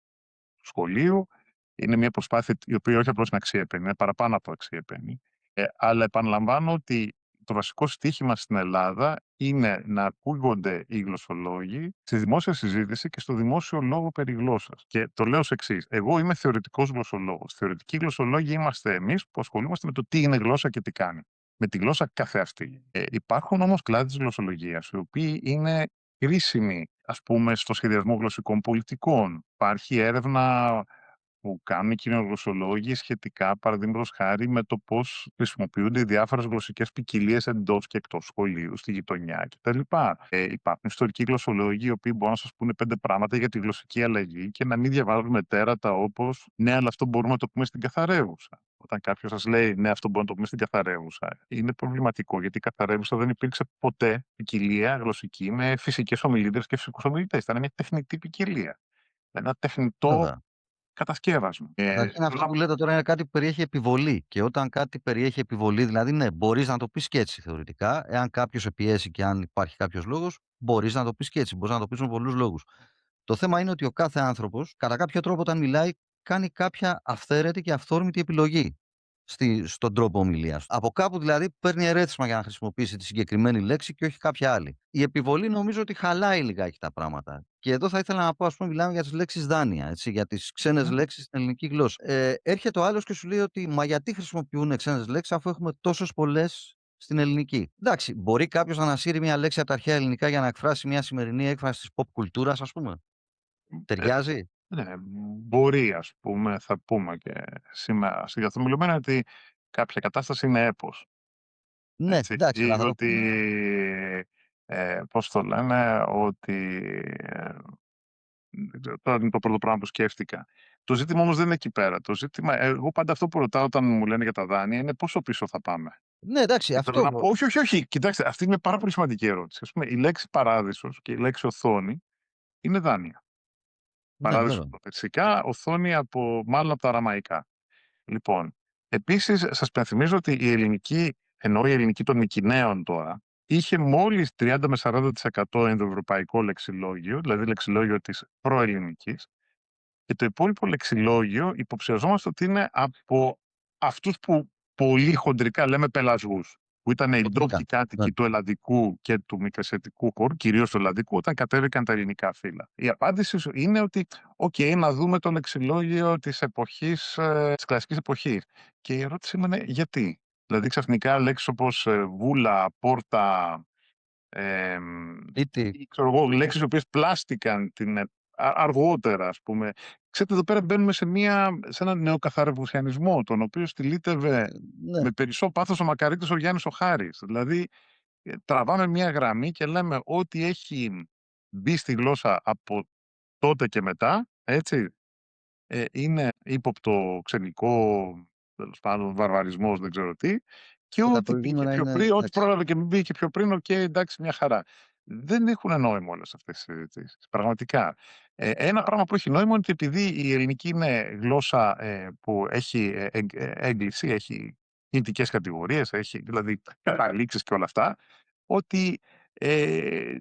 S2: του σχολείου. Είναι μια προσπάθεια η οποία όχι απλώς είναι αξιέπαινη, είναι παραπάνω από αξιέπαινη. Αλλά επαναλαμβάνω ότι το βασικό στίχημα στην Ελλάδα είναι να ακούγονται οι γλωσσολόγοι στη δημόσια συζήτηση και στο δημόσιο λόγο περί γλώσσας. Και το λέω ως εξής. Εγώ είμαι θεωρητικός γλωσσολόγος. Θεωρητικοί γλωσσολόγοι είμαστε εμείς που ασχολούμαστε με το τι είναι γλώσσα και τι κάνει. Με τη γλώσσα καθεαυτή. Υπάρχουν όμως κλάδοι της γλωσσολογίας, οι οποίοι είναι κρίσιμοι, ας πούμε, στο σχεδιασμό γλωσσικών πολιτικών. Υπάρχει έρευνα που κάνουν οι κοινογλωσσολόγοι σχετικά, παραδείγματος χάρη, με το πώς χρησιμοποιούνται οι διάφορες γλωσσικές ποικιλίες εντός και εκτός σχολείου, στη γειτονιά κτλ. Υπάρχουν ιστορικοί γλωσσολόγοι, οι οποίοι μπορούν να σας πούνε 5 πράγματα για τη γλωσσική αλλαγή και να μην διαβάζουμε τέρατα όπως «Ναι, αλλά αυτό μπορούμε να το πούμε στην καθαρεύουσα». Όταν κάποιος σας λέει «Ναι, αυτό μπορούμε να το πούμε στην καθαρεύουσα», είναι προβληματικό, γιατί η καθαρεύουσα δεν υπήρξε ποτέ ποικιλία γλωσσική με φυσικές ομιλήτρες και φυσικούς ομιλητές. Ήταν μια τεχνητή ποικιλία. Ένα τεχνητό
S1: Βέβαια.
S2: κατασκεύασμα.
S1: Καταρχήν
S2: Θέλω
S1: αυτό
S2: να
S1: που λέτε τώρα είναι κάτι που περιέχει επιβολή. Και όταν κάτι περιέχει επιβολή, δηλαδή ναι, μπορείς να το πεις και έτσι θεωρητικά. Εάν κάποιος σε πιέσει και αν υπάρχει κάποιος λόγος, μπορείς να το πεις και έτσι. Μπορείς να το πεις με πολλούς λόγους. Το θέμα είναι ότι ο κάθε άνθρωπος, κατά κάποιο τρόπο, όταν μιλάει, κάνει κάποια αυθαίρετη και αυθόρμητη επιλογή στον τρόπο ομιλίας. Από κάπου δηλαδή παίρνει ερέθισμα για να χρησιμοποιήσει τη συγκεκριμένη λέξη και όχι κάποια άλλη. Η επιβολή νομίζω ότι χαλάει λιγάκι τα πράγματα. Και εδώ θα ήθελα να πω, ας πούμε, μιλάμε για τις λέξεις δάνεια, έτσι, για τις ξένες
S2: ναι.
S1: λέξεις στην ελληνική γλώσσα. Έρχεται ο άλλος και σου λέει ότι μα γιατί χρησιμοποιούν ξένες λέξεις αφού έχουμε τόσες πολλές στην ελληνική. Εντάξει, μπορεί κάποιο να ανασύρει μια λέξη από τα αρχαία ελληνικά για να εκφράσει μια σημερινή έκφραση τη pop κουλτούρα, α πούμε.
S2: Ε,
S1: Ταιριάζει?
S2: ναι, μπορεί, ας πούμε, θα πούμε και σήμερα συγκαθομιλωμένα ότι κάποια κατάσταση είναι έπος.
S1: Ναι,
S2: Έτσι.
S1: εντάξει, αλλά
S2: Ή
S1: θα το
S2: ότι,
S1: πούμε.
S2: πώς το λένε, ότι δεν ξέρω, τώρα είναι το πρώτο πράγμα που σκέφτηκα. Το ζήτημα όμως δεν είναι εκεί πέρα. Το ζήτημα, εγώ πάντα αυτό που ρωτάω όταν μου λένε για τα δάνεια είναι πόσο πίσω θα πάμε.
S1: Ναι, εντάξει,
S2: Και θέλω να
S1: αυτό.
S2: πω, όχι, όχι, όχι. Κοιτάξτε, αυτή είναι πάρα πολύ σημαντική ερώτηση. Ας πούμε, η λέξη παράδεισος και η λέξη οθόνη είναι δάνεια.
S1: Ναι,
S2: Παράδεισο
S1: βέβαια.
S2: από τα περσικά, οθόνη μάλλον από τα αραμαϊκά. Λοιπόν, επίσης σας πενθυμίζω ότι η ελληνική, ενώ η ελληνική των Μικηναίων τώρα, είχε μόλις 30 με 40% ενδοευρωπαϊκό λεξιλόγιο, δηλαδή λεξιλόγιο της προελληνικής, και το υπόλοιπο λεξιλόγιο υποψιαζόμαστε ότι είναι από αυτούς που πολύ χοντρικά λέμε πελασγούς, που ήταν οι
S1: Χοντρικά.
S2: ντόπιοι
S1: Ναι.
S2: κάτοικοι του ελλαδικού και του μικρασιατικού χώρου, κυρίως του ελλαδικού, όταν κατέβηκαν τα ελληνικά φύλλα. Η απάντηση σου είναι ότι, να δούμε το λεξιλόγιο της εποχής, της κλασικής εποχής. Και η ερώτηση μου είναι γιατί. Δηλαδή ξαφνικά λέξεις όπως βούλα, πόρτα,
S1: Σπίτι.
S2: ή ξέρω εγώ, λέξεις οι οποίες πλάστηκαν αργότερα, ας πούμε. Ξέρετε, εδώ πέρα μπαίνουμε σε έναν νεοκαθαρευουσιανισμό, τον οποίο στυλίτευε
S1: Ναι,
S2: με περισσό πάθος ο Μακαρίτης ο Γιάννης ο Χάρης. Δηλαδή, τραβάμε μια γραμμή και λέμε ό,τι έχει μπει στη γλώσσα από τότε και μετά, έτσι, είναι ύποπτο ξενικό, τέλος πάντων, βαρβαρισμός, δεν ξέρω τι, και
S1: και τα
S2: ό,τι μπήκε
S1: προηγούμενα
S2: πιο
S1: είναι
S2: πριν, ό,τι
S1: εντάξει.
S2: πρόλαβε και μπήκε πιο πριν, εντάξει, μια χαρά. Δεν έχουν νόημα όλες αυτές οι συζητήσεις, πραγματικά. Ένα πράγμα που έχει νόημα είναι ότι επειδή η ελληνική είναι γλώσσα που έχει έγκληση, έχει κινητικές κατηγορίες, έχει δηλαδή καταλήξεις και όλα αυτά, ότι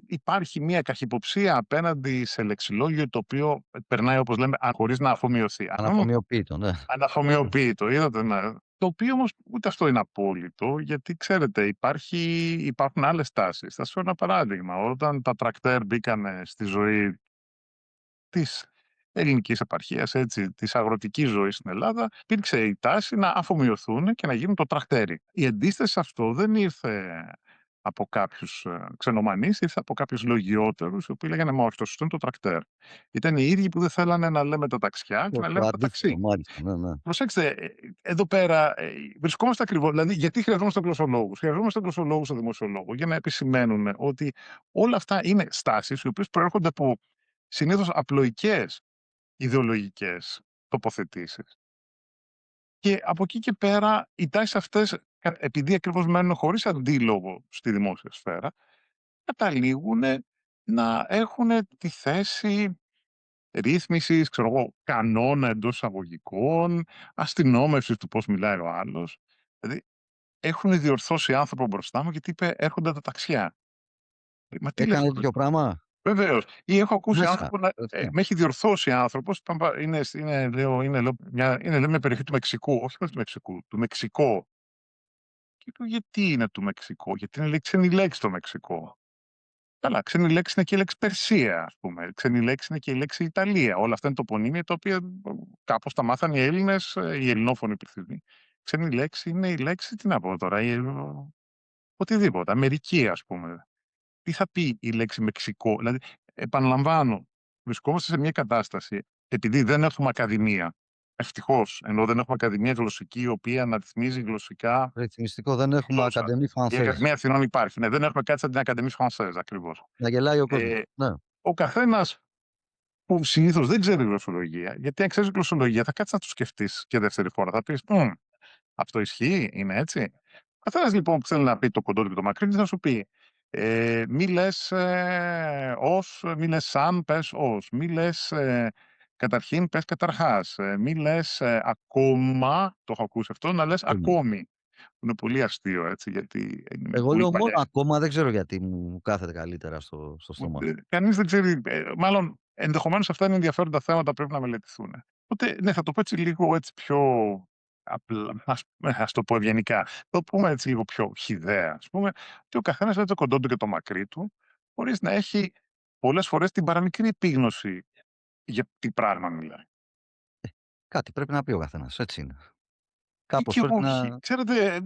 S2: υπάρχει μια καχυποψία απέναντι σε λεξιλόγιο το οποίο περνάει, όπως λέμε, χωρίς να αφομοιωθεί.
S1: Αναφομοιοποίητο, ναι.
S2: Αναφομοιοποίητο, είδατε, ναι. Το οποίο όμως ούτε αυτό είναι απόλυτο, γιατί ξέρετε υπάρχουν άλλες τάσεις. Θα σας φέρω ένα παράδειγμα. Όταν τα τρακτέρ μπήκανε στη ζωή της ελληνικής επαρχίας, έτσι, της αγροτικής ζωής στην Ελλάδα, υπήρξε η τάση να αφομοιωθούν και να γίνουν το τρακτέρι. Η αντίσταση σε αυτό δεν ήρθε από κάποιους ξενομανείς, ήρθε από κάποιους λογιότερους, οι οποίοι λέγανε «Μα όχι, το σωστό είναι το τρακτέρ». Ήταν οι ίδιοι που δεν θέλανε να λέμε τα ταξιά και να
S1: Το
S2: λέμε τα
S1: αντίθετο,
S2: ταξί.
S1: μάλιστα. Ναι, ναι.
S2: Προσέξτε, εδώ πέρα βρισκόμαστε ακριβώς. Δηλαδή, γιατί χρειαζόμαστε γλωσσολόγους. Χρειαζόμαστε γλωσσολόγους στο δημοσιολόγο για να επισημαίνουν ότι όλα αυτά είναι στάσεις οι οποίες προέρχονται από συνήθως απλοϊκές ιδεολογικές τοποθετήσεις. Και από εκεί και πέρα οι τάσεις αυτές, επειδή ακριβώς μένουν χωρίς αντίλογο στη δημόσια σφαίρα, καταλήγουνε να έχουνε τη θέση ρύθμισης, ξέρω εγώ, κανόνα εντός εισαγωγικών, αστυνόμευσης του πώς μιλάει ο άλλος. Δηλαδή, έχουν διορθώσει άνθρωπο μπροστά μου γιατί είπε: «Έρχονται τα ταξιά». Μα τι λες
S1: Έκανε
S2: τώρα?
S1: τέτοιο πράγμα
S2: Βεβαίως. Ή έχω ακούσει
S1: μέσα,
S2: άνθρωπο να
S1: κατευθείαν.
S2: με έχει διορθώσει άνθρωπος, είναι μια περιοχή του Μεξικού, όχι του Μεξικού, του Μεξικό. Και λέω: «Γιατί είναι του Μεξικό?» «Γιατί είναι, λέει, ξένη λέξη το Μεξικό». Καλά, ξένη λέξη είναι και η λέξη Περσία, ας πούμε. Ξένη λέξη είναι και η λέξη Ιταλία. Όλα αυτά είναι τοπονύμια τα οποία κάπως τα μάθανε οι Έλληνες, οι ελληνόφωνοι πληθυσμοί. Ξένη λέξη είναι η λέξη, τι να πω τώρα, οτιδήποτε. Αμερική, ας πούμε. Τι θα πει η λέξη Μεξικό? Δηλαδή, επαναλαμβάνω, βρισκόμαστε σε μια κατάσταση, επειδή δεν έχουμε ακαδημία, ευτυχώς, ενώ δεν έχουμε ακαδημία γλωσσική, η οποία να ρυθμίζει γλωσσικά
S1: Ρυθμιστικό δεν
S2: τη
S1: έχουμε
S2: γλώσσα.
S1: Ακαδεμή
S2: Η
S1: Française.
S2: Ακαδημία Αθηνών υπάρχει. Ναι, δεν έχουμε κάτι σαν την Ακαδημία Française ακριβώς.
S1: Να γελάει ο κόσμος.
S2: Ε,
S1: Ναι.
S2: ο καθένας που συνήθως δεν ξέρει γλωσσολογία, γιατί αν ξέρεις γλωσσολογία θα κάτσεις να το σκεφτείς και δεύτερη φορά. Θα πεις: αυτό ισχύει, είναι έτσι?» Ο καθένας λοιπόν που θέλει να πει το κοντό του και το μακρύ του θα σου πει: «Μη λες ως, μη λες σαν, πες ως. Μη λες καταρχήν, πες καταρχάς. Μη λες ακόμα», το έχω ακούσει αυτό, «να λες
S1: Ακόμα.
S2: ακόμη». Είναι πολύ αστείο έτσι, γιατί είναι
S1: Εγώ
S2: πολύ
S1: λέω μόνο
S2: παλιά.
S1: ακόμα, δεν ξέρω γιατί μου κάθεται καλύτερα στο στόμα.
S2: Κανείς δεν ξέρει, μάλλον ενδεχομένως αυτά είναι ενδιαφέροντα θέματα, πρέπει να μελετηθούν. Οπότε, ναι, θα το πω έτσι λίγο έτσι πιο απλά, ας το πω ευγενικά. Θα το πούμε έτσι λίγο πιο χυδαία, ας πούμε, ότι ο καθένας λέει το κοντό του και το μακρύ του, χωρίς να έχει πολλές φορές την παραμικρή επίγνωση για τι πράγμα μιλάει.
S1: Κάτι πρέπει να πει ο καθένας, έτσι είναι.
S2: Ή
S1: Κάπως
S2: και
S1: πρέπει
S2: όχι.
S1: να
S2: Ξέρετε,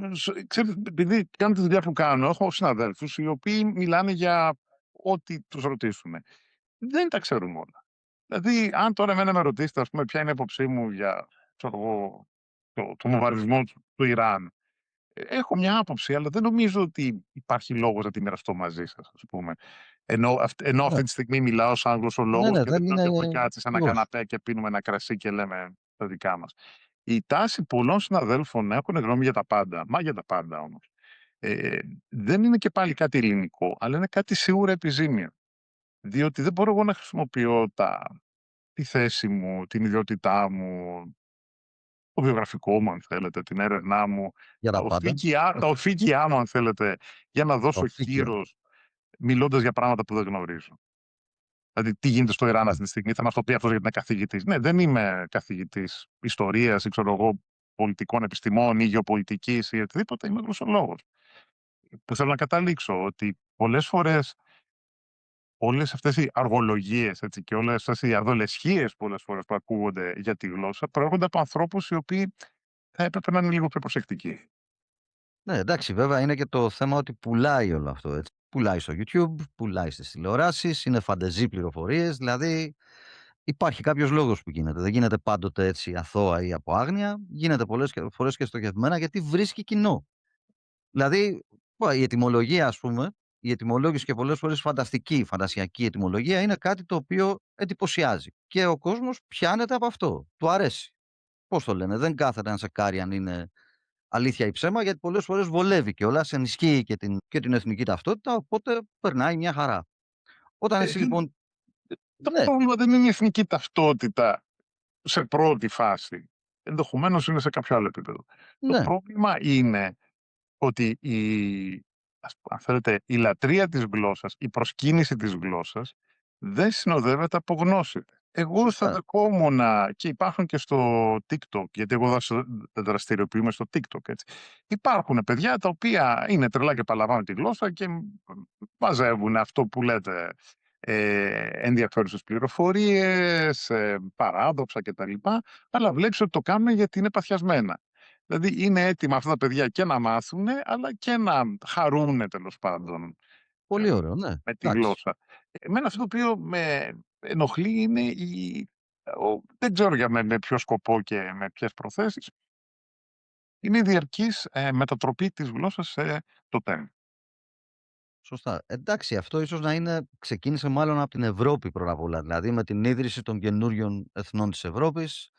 S2: ξέρετε, επειδή κάνω τη δουλειά που κάνω, έχω συναδέλφους οι οποίοι μιλάνε για ό,τι τους ρωτήσουμε. Δεν τα ξέρουμε όλα. Δηλαδή, αν τώρα εμένα με ρωτήσετε, ας πούμε, ποια είναι η άποψή μου για, ξέρω εγώ, το βομβαρδισμό του Ιράν, έχω μια άποψη, αλλά δεν νομίζω ότι υπάρχει λόγος να τη μοιραστώ μαζί σας, ας πούμε. Ενώ
S1: ναι,
S2: αυτή τη στιγμή μιλάω σαν
S1: ναι,
S2: γλωσσολόγος
S1: ναι,
S2: και δεν
S1: δεν
S2: είναι
S1: είναι
S2: ότι έχουμε κάτσει σε ένα
S1: ακριβώς.
S2: καναπέ και πίνουμε ένα κρασί και λέμε τα δικά μας. Η τάση πολλών συναδέλφων να έχουν γνώμη για τα πάντα, μα για τα πάντα όμως, ε, δεν είναι και πάλι κάτι ελληνικό, αλλά είναι κάτι σίγουρα επιζήμιο. Διότι δεν μπορώ εγώ να χρησιμοποιώ τη θέση μου, την ιδιότητά μου, το βιογραφικό μου αν θέλετε, την έρευνά μου,
S1: Για
S2: τα
S1: τα πάντα.
S2: οφίκια μου αν θέλετε, για να
S1: Τα
S2: δώσω
S1: οφείκια.
S2: κύρος μιλώντας για πράγματα που δεν γνωρίζω. Δηλαδή, τι γίνεται στο Ιράν
S1: Ναι.
S2: αυτή τη στιγμή, θα μας το πει αυτός γιατί είναι καθηγητής. Ναι, δεν είμαι καθηγητής ιστορίας ή ξέρω εγώ πολιτικών επιστημών ή γεωπολιτικής ή οτιδήποτε, είμαι γλωσσολόγος. Που θέλω να καταλήξω ότι πολλές φορές όλες αυτές οι αργολογίες έτσι, και όλες αυτές οι αδολεσχίες πολλές φορές που ακούγονται για τη γλώσσα προέρχονται από ανθρώπους οι οποίοι θα έπρεπε να είναι λίγο πιο προσεκτικοί.
S1: Ναι, εντάξει, βέβαια είναι και το θέμα ότι πουλάει όλο αυτό, έτσι. Πουλάει στο YouTube, πουλάει στις τηλεοράσεις, είναι φαντεζή πληροφορίες, δηλαδή υπάρχει κάποιος λόγος που γίνεται. Δεν γίνεται πάντοτε έτσι αθώα ή από άγνοια, γίνεται πολλές φορές και στοχευμένα γιατί βρίσκει κοινό. Δηλαδή, η ετυμολογία, ας πούμε, η ετυμολόγηση και πολλές φορές φανταστική, φαντασιακή ετυμολογία είναι κάτι το οποίο εντυπωσιάζει. Και ο κόσμος πιάνεται από αυτό. Του αρέσει. Πώς το λένε, δεν κάθεται να τσεκάρει αν είναι αλήθεια ή ψέμα, γιατί πολλές φορές βολεύει κιόλας, ενισχύει και την εθνική ταυτότητα, οπότε περνάει μια χαρά. Όταν εσύ
S2: Δεν
S1: λοιπόν.
S2: Το
S1: Ναι,
S2: πρόβλημα δεν είναι η εθνική ταυτότητα σε πρώτη φάση. Ενδεχομένως είναι σε κάποιο άλλο επίπεδο. Το
S1: ναι,
S2: πρόβλημα είναι ότι αν θέλετε, η λατρεία της γλώσσας, η προσκύνηση της γλώσσας δεν συνοδεύεται από γνώση. Εγώ θα
S1: σωστά.
S2: δεχόμουν και υπάρχουν και στο TikTok, γιατί εγώ δραστηριοποιούμε στο TikTok, έτσι. Υπάρχουν παιδιά τα οποία είναι τρελά και παλαβάνουν τη γλώσσα και μαζεύουν αυτό που λέτε ενδιαφέρουσες πληροφορίες, παράδοξα κτλ. Αλλά βλέπεις ότι το κάνουν γιατί είναι παθιασμένα. Δηλαδή είναι έτοιμα αυτά τα παιδιά και να μάθουνε, αλλά και να χαρούνε τέλος πάντων ε,
S1: Πολύ ωραίο, ναι,
S2: με τη
S1: εντάξει.
S2: γλώσσα. Εμένα αυτό το οποίο με ενοχλεί είναι δεν ξέρω για με ποιο σκοπό και με ποιες προθέσεις, είναι η διαρκής μετατροπή της γλώσσας σε τοτέμ.
S1: Σωστά. Εντάξει, αυτό ίσως να ξεκίνησε μάλλον από την Ευρώπη πρώτα απ' όλα, δηλαδή με την ίδρυση των καινούριων εθνών της Ευρώπης.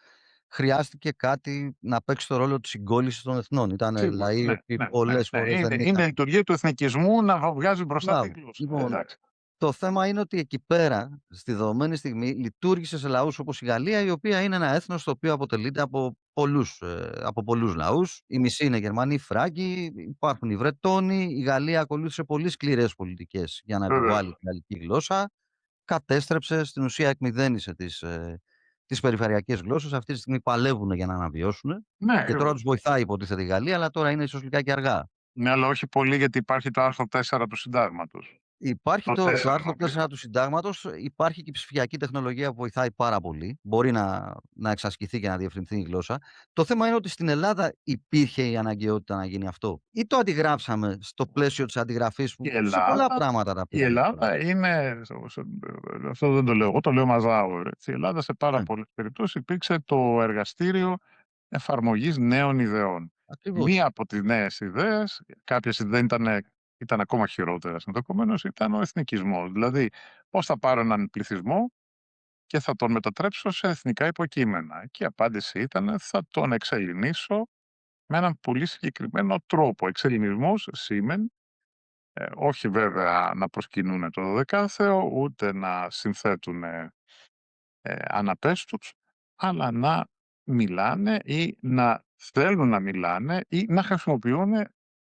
S1: χρειάστηκε κάτι να παίξει το ρόλο της συγκόλλησης των εθνών. Ήταν
S2: Σίγουρα.
S1: λαοί οι
S2: Ναι,
S1: οποίοι
S2: ναι, ναι,
S1: πολλές
S2: ναι.
S1: φορές δεν
S2: Είναι η
S1: είχαν.
S2: λειτουργία του εθνικισμού να βγάζει μπροστά τη
S1: Μπράβο.
S2: γλώσσα.
S1: Λοιπόν,
S2: Εντάξει.
S1: το θέμα είναι ότι εκεί πέρα, στη δεδομένη στιγμή, λειτουργήσε σε λαούς όπως η Γαλλία, η οποία είναι ένα έθνος το οποίο αποτελείται από πολλούς λαούς. Οι μισοί είναι Γερμανοί, Φράγκοι, υπάρχουν οι Βρετόνοι. Η Γαλλία ακολούθησε πολύ σκληρές πολιτικές για να
S2: Βεβαίως.
S1: επιβάλλει την γαλλική γλώσσα. Κατέστρεψε, στην ουσία εκμηδένισε τις περιφερειακές γλώσσες. Αυτή τη στιγμή παλεύουν για να αναβιώσουν
S2: Ναι,
S1: και τώρα τους
S2: ακριβώς.
S1: βοηθάει υποτίθεται η Γαλλία, αλλά τώρα είναι ίσως λιγάκι αργά.
S2: Ναι, αλλά όχι πολύ γιατί υπάρχει το άρθρο 4 του συντάγματος.
S1: Υπάρχει
S2: Το
S1: το
S2: 4
S1: άρθρο
S2: να πει.
S1: 4 του συντάγματος, υπάρχει και η ψηφιακή τεχνολογία που βοηθάει πάρα πολύ. Μπορεί να εξασκηθεί και να διευθυνθεί η γλώσσα. Το θέμα είναι ότι στην Ελλάδα υπήρχε η αναγκαιότητα να γίνει αυτό ή το αντιγράψαμε στο πλαίσιο της αντιγραφής
S2: Η
S1: που σε πολλά
S2: Ελλάδα
S1: πράγματα τα
S2: η
S1: πήραμε εύκολα.
S2: Ελλάδα είναι αυτό δεν το λέω εγώ, το λέω Μαζάουερ, έτσι. Η Ελλάδα σε πάρα
S1: Ναι,
S2: πολλές περιπτώσεις υπήρξε το εργαστήριο εφαρμογής νέων ιδεών.
S1: ακριβώς.
S2: Μία από τις νέες ιδέες, κάποιες δεν ήταν ακόμα χειρότερες ενδεχομένως, ήταν ο εθνικισμός. Δηλαδή, πώς θα πάρω έναν πληθυσμό και θα τον μετατρέψω σε εθνικά υποκείμενα. Και η απάντηση ήταν θα τον εξελληνίσω με έναν πολύ συγκεκριμένο τρόπο. Εξελληνισμός σήμαινε όχι βέβαια να προσκυνούνε το 12ο, ούτε να συνθέτουν αναπέστους, αλλά να μιλάνε ή να θέλουν να μιλάνε ή να χρησιμοποιούν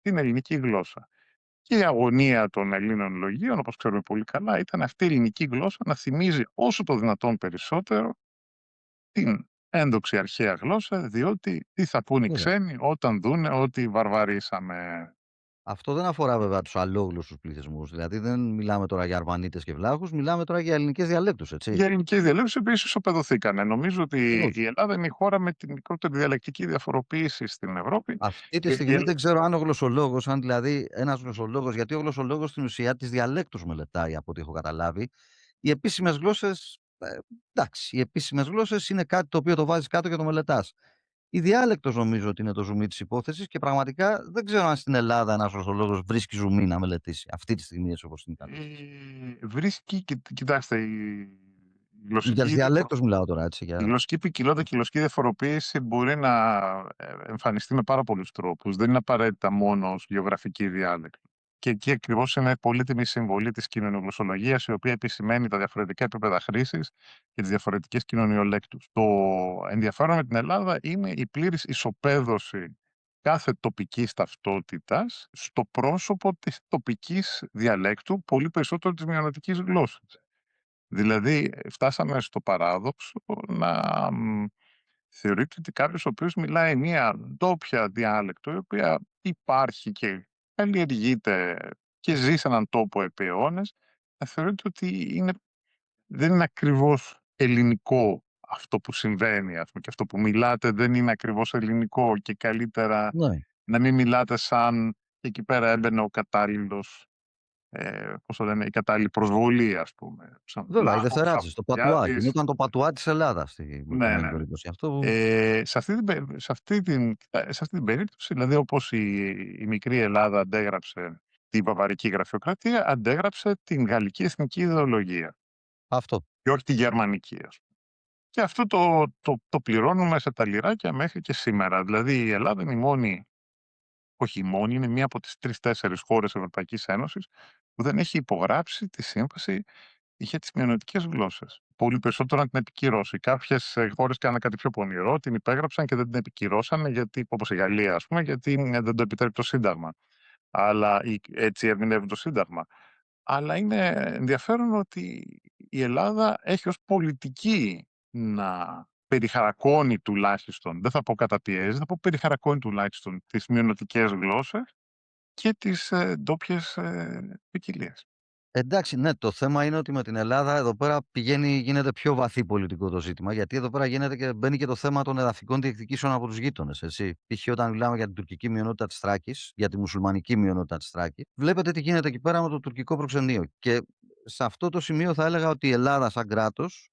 S2: την ελληνική γλώσσα. Και η αγωνία των Ελλήνων λογίων, όπως ξέρουμε πολύ καλά, ήταν αυτή η ελληνική γλώσσα να θυμίζει όσο το δυνατόν περισσότερο την ένδοξη αρχαία γλώσσα, διότι τι θα πούν οι
S1: Βέβαια.
S2: ξένοι όταν δούνε ότι βαρβαρίσαμε.
S1: Αυτό δεν αφορά βέβαια τους αλλόγλωσσους πληθυσμούς. Δηλαδή δεν μιλάμε τώρα για Αρβανίτες και Βλάχους, μιλάμε τώρα για ελληνικές διαλέκτους, έτσι.
S2: Οι ελληνικές διαλέκτους οι οποίες ισοπεδωθήκανε. Νομίζω ότι
S1: Ακριβώς.
S2: η Ελλάδα είναι η χώρα με την μικρότερη διαλεκτική διαφοροποίηση στην Ευρώπη.
S1: Αυτή τη
S2: Και η
S1: στιγμή δεν ξέρω αν ο γλωσσολόγος, αν δηλαδή ένας γλωσσολόγος, γιατί ο γλωσσολόγος στην ουσία τις διαλέκτους μελετάει από ό,τι έχω καταλάβει. Οι επίσημες γλώσσες, εντάξει, οι επίσημες γλώσσες είναι κάτι το οποίο το βάζεις κάτω και το μελετάς. Η διάλεκτος νομίζω ότι είναι το ζουμί της υπόθεσης και πραγματικά δεν ξέρω αν στην Ελλάδα ένας γλωσσολόγος βρίσκει ζουμί να μελετήσει αυτή τη στιγμή έτσι όπως είναι η κατάσταση.
S2: βρίσκει, κοιτάξτε, η
S1: Για τις
S2: γλωσσική
S1: διαλέκτους μιλάω τώρα έτσι
S2: Η
S1: για
S2: γλωσσική ποικιλότητα και η γλωσσική διαφοροποίηση μπορεί να εμφανιστεί με πάρα πολλούς τρόπους. Δεν είναι απαραίτητα μόνο ως γεωγραφική διάλεκτο. Και εκεί ακριβώς είναι πολύτιμη η συμβολή της κοινωνιογλωσσολογίας, η οποία επισημαίνει τα διαφορετικά επίπεδα χρήσης και τις διαφορετικές κοινωνιολέκτους. Το ενδιαφέρον με την Ελλάδα είναι η πλήρης ισοπαίδωση κάθε τοπικής ταυτότητας στο πρόσωπο της τοπικής διαλέκτου, πολύ περισσότερο της μειονοτικής γλώσσας. Δηλαδή, φτάσαμε στο παράδοξο να θεωρείται ότι κάποιος ο οποίος μιλάει μία ντόπια διάλεκτο, η οποία υπάρχει και καλλιεργείται και ζει σε έναν τόπο επί αιώνες, να θεωρείται ότι δεν είναι ακριβώς ελληνικό αυτό που συμβαίνει, ας πούμε, και αυτό που μιλάτε δεν είναι ακριβώς ελληνικό και καλύτερα
S1: ναι.
S2: να μην μιλάτε σαν εκεί πέρα έμπαινε ο κατάλληλος πώς το λένε, η κατάλληλη προσβολή, ας πούμε, σαν
S1: Βέβαια, οι
S2: Βλάχος, σαν
S1: Δευτεράτσες, το πατουά.
S2: Παπαγιάτης.
S1: Γινόταν το πατουά της Ελλάδας στην
S2: Ναι,
S1: προκειμένη
S2: ναι.
S1: περίπτωση. Αυτό
S2: Σε αυτή την περίπτωση, δηλαδή όπως η μικρή Ελλάδα αντέγραψε την βαβαρική γραφειοκρατία, αντέγραψε την γαλλική εθνική ιδεολογία
S1: αυτό.
S2: και όχι τη γερμανική, ας πούμε. Και αυτό το πληρώνουμε σε τα λιράκια μέχρι και σήμερα. Δηλαδή η Ελλάδα είναι η μόνη, όχι η μόνη, είναι μία από τις 3-4 χώρες Ευρωπαϊκής Ένωσης που δεν έχει υπογράψει τη σύμβαση για τις μειονοτικές γλώσσες. Πολύ περισσότερο να την επικυρώσει. Κάποιες χώρες κάναν κάτι πιο πονηρό, την υπέγραψαν και δεν την επικυρώσαν, γιατί, όπως η Γαλλία, ας πούμε, γιατί δεν το επιτρέπει το Σύνταγμα. Αλλά έτσι ερμηνεύει το Σύνταγμα. Αλλά είναι ενδιαφέρον ότι η Ελλάδα έχει ως πολιτική να περιχαρακώνει τουλάχιστον, δεν θα πω καταπιέζει, θα πω περιχαρακώνει τουλάχιστον τις μειονοτικές γλώσσες και τις ντόπιες ποικιλίες.
S1: Εντάξει, ναι, το θέμα είναι ότι με την Ελλάδα εδώ πέρα γίνεται πιο βαθύ πολιτικό το ζήτημα, γιατί εδώ πέρα μπαίνει και το θέμα των εδαφικών διεκδικήσεων από τους γείτονες, έτσι. Π.χ. όταν μιλάμε για την τουρκική μειονότητα της Θράκης, για τη μουσουλμανική μειονότητα της Θράκης, βλέπετε τι γίνεται εκεί πέρα με το τουρκικό προξενείο. Και σε αυτό το σημείο θα έλεγα ότι η Ελλάδα σαν κράτος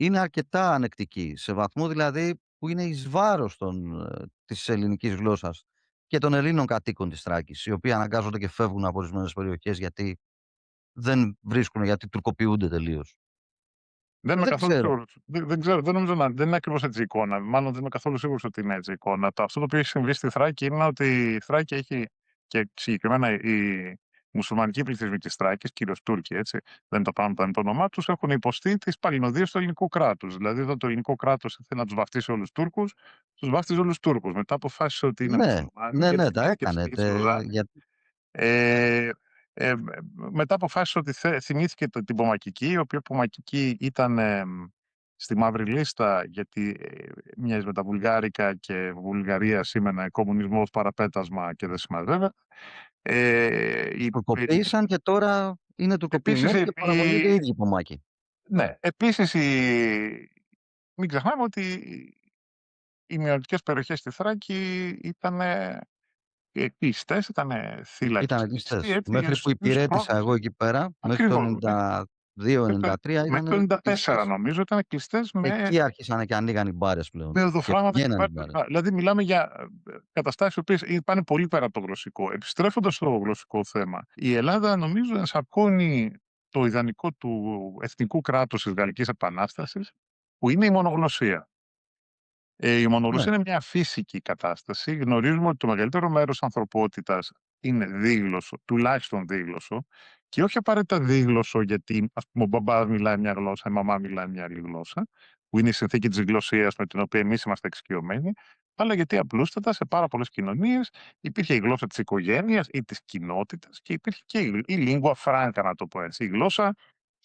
S1: είναι αρκετά ανεκτική, σε βαθμό δηλαδή που είναι εις βάρος της ελληνικής γλώσσας και των Ελλήνων κατοίκων της Θράκης, οι οποίοι αναγκάζονται και φεύγουν από ορισμένες περιοχές γιατί δεν βρίσκουν, γιατί τουρκοποιούνται τελείως.
S2: Δεν είμαι
S1: Δεν
S2: καθόλου
S1: ξέρω.
S2: σίγουρος. Δεν ξέρω, δεν νομίζω να δεν είναι ακριβώς έτσι η εικόνα. Μάλλον δεν είμαι καθόλου σίγουρος ότι είναι έτσι η εικόνα. Αυτό το οποίο έχει συμβεί στη Θράκη είναι ότι η Θράκη έχει και συγκεκριμένα οι μουσουλμανικοί πληθυσμοί της Θράκης, κυρίως Τούρκοι, έτσι, δεν είναι το πράγμα, δεν είναι το όνομά τους, έχουν υποστεί τις παλινοδίες του ελληνικού κράτους. Δηλαδή, όταν το ελληνικό κράτος ήθελε να τους βαφτίσει όλους τους Τούρκους, τους βάφτιζε όλους τους Τούρκους. Μετά αποφάσισε ότι είναι
S1: Ναι,
S2: μουσουλμάνοι,
S1: ναι,
S2: γιατί
S1: ναι, τα
S2: θυμήθηκε τη
S1: έκανε.
S2: συνθήκη της Λοζάνης. Ε, μετά αποφάσισε ότι θυμήθηκε την Πομακική, η οποία Πομακική ήταν στη μαύρη λίστα, γιατί μοιάζει με τα βουλγάρικα και Βουλγαρία σήμαινε κομμουνισμό ως παραπέτασμα και δεν συμμαζεύεται.
S1: Τουρκοποίησαν και τώρα είναι
S2: Επίσης,
S1: τουρκοποιημένοι και παραμονιούνται οι ίδιοι Πομάκοι.
S2: ναι, επίσης μην ξεχνάμε ότι οι μειονοτικές περιοχές στη Θράκη ήταν κλειστές, ήταν θύλακες
S1: Ήτανε
S2: κλειστοί,
S1: κλειστές.
S2: έτσι, για
S1: Μέχρι που
S2: τους
S1: υπηρέτησα εγώ
S2: πρόδροσες.
S1: εκεί πέρα, μέχρι το
S2: Ακριβώς.
S1: 92-93
S2: Μέχρι το
S1: ήτανε
S2: 94
S1: κλειστές.
S2: νομίζω ήταν κλειστές
S1: Εκεί άρχισανε και ανοίγαν οι μπάρες πλέον
S2: με
S1: και
S2: οδοφράγματα
S1: πηγαίνανε οι
S2: κτλ.
S1: μπάρες.
S2: Δηλαδή μιλάμε για καταστάσεις οι οποίες πάνε πολύ πέρα από το γλωσσικό. Επιστρέφοντας στο γλωσσικό θέμα, η Ελλάδα νομίζω ενσαρκώνει το ιδανικό του εθνικού κράτους της Γαλλικής Επανάστασης, που είναι η μονογλωσσία. Η
S1: Ναι,
S2: μονογλωσσία είναι μια φύσικη κατάσταση. Γνωρίζουμε ότι το μεγαλύτερο μέρος ανθρωπότητας είναι δίγλωσσο, τουλάχιστον δίγλωσσο, και όχι απαραίτητα δίγλωσσο γιατί ας πούμε, ο μπαμπάς μιλάει μια γλώσσα, η μαμά μιλάει μια άλλη γλώσσα, που είναι η συνθήκη της γλωσσίας με την οποία εμείς είμαστε εξοικειωμένοι, αλλά γιατί απλούστατα σε πάρα πολλές κοινωνίες υπήρχε η γλώσσα της οικογένειας ή της κοινότητας και υπήρχε και η lingua franca, να το πω έτσι, η γλώσσα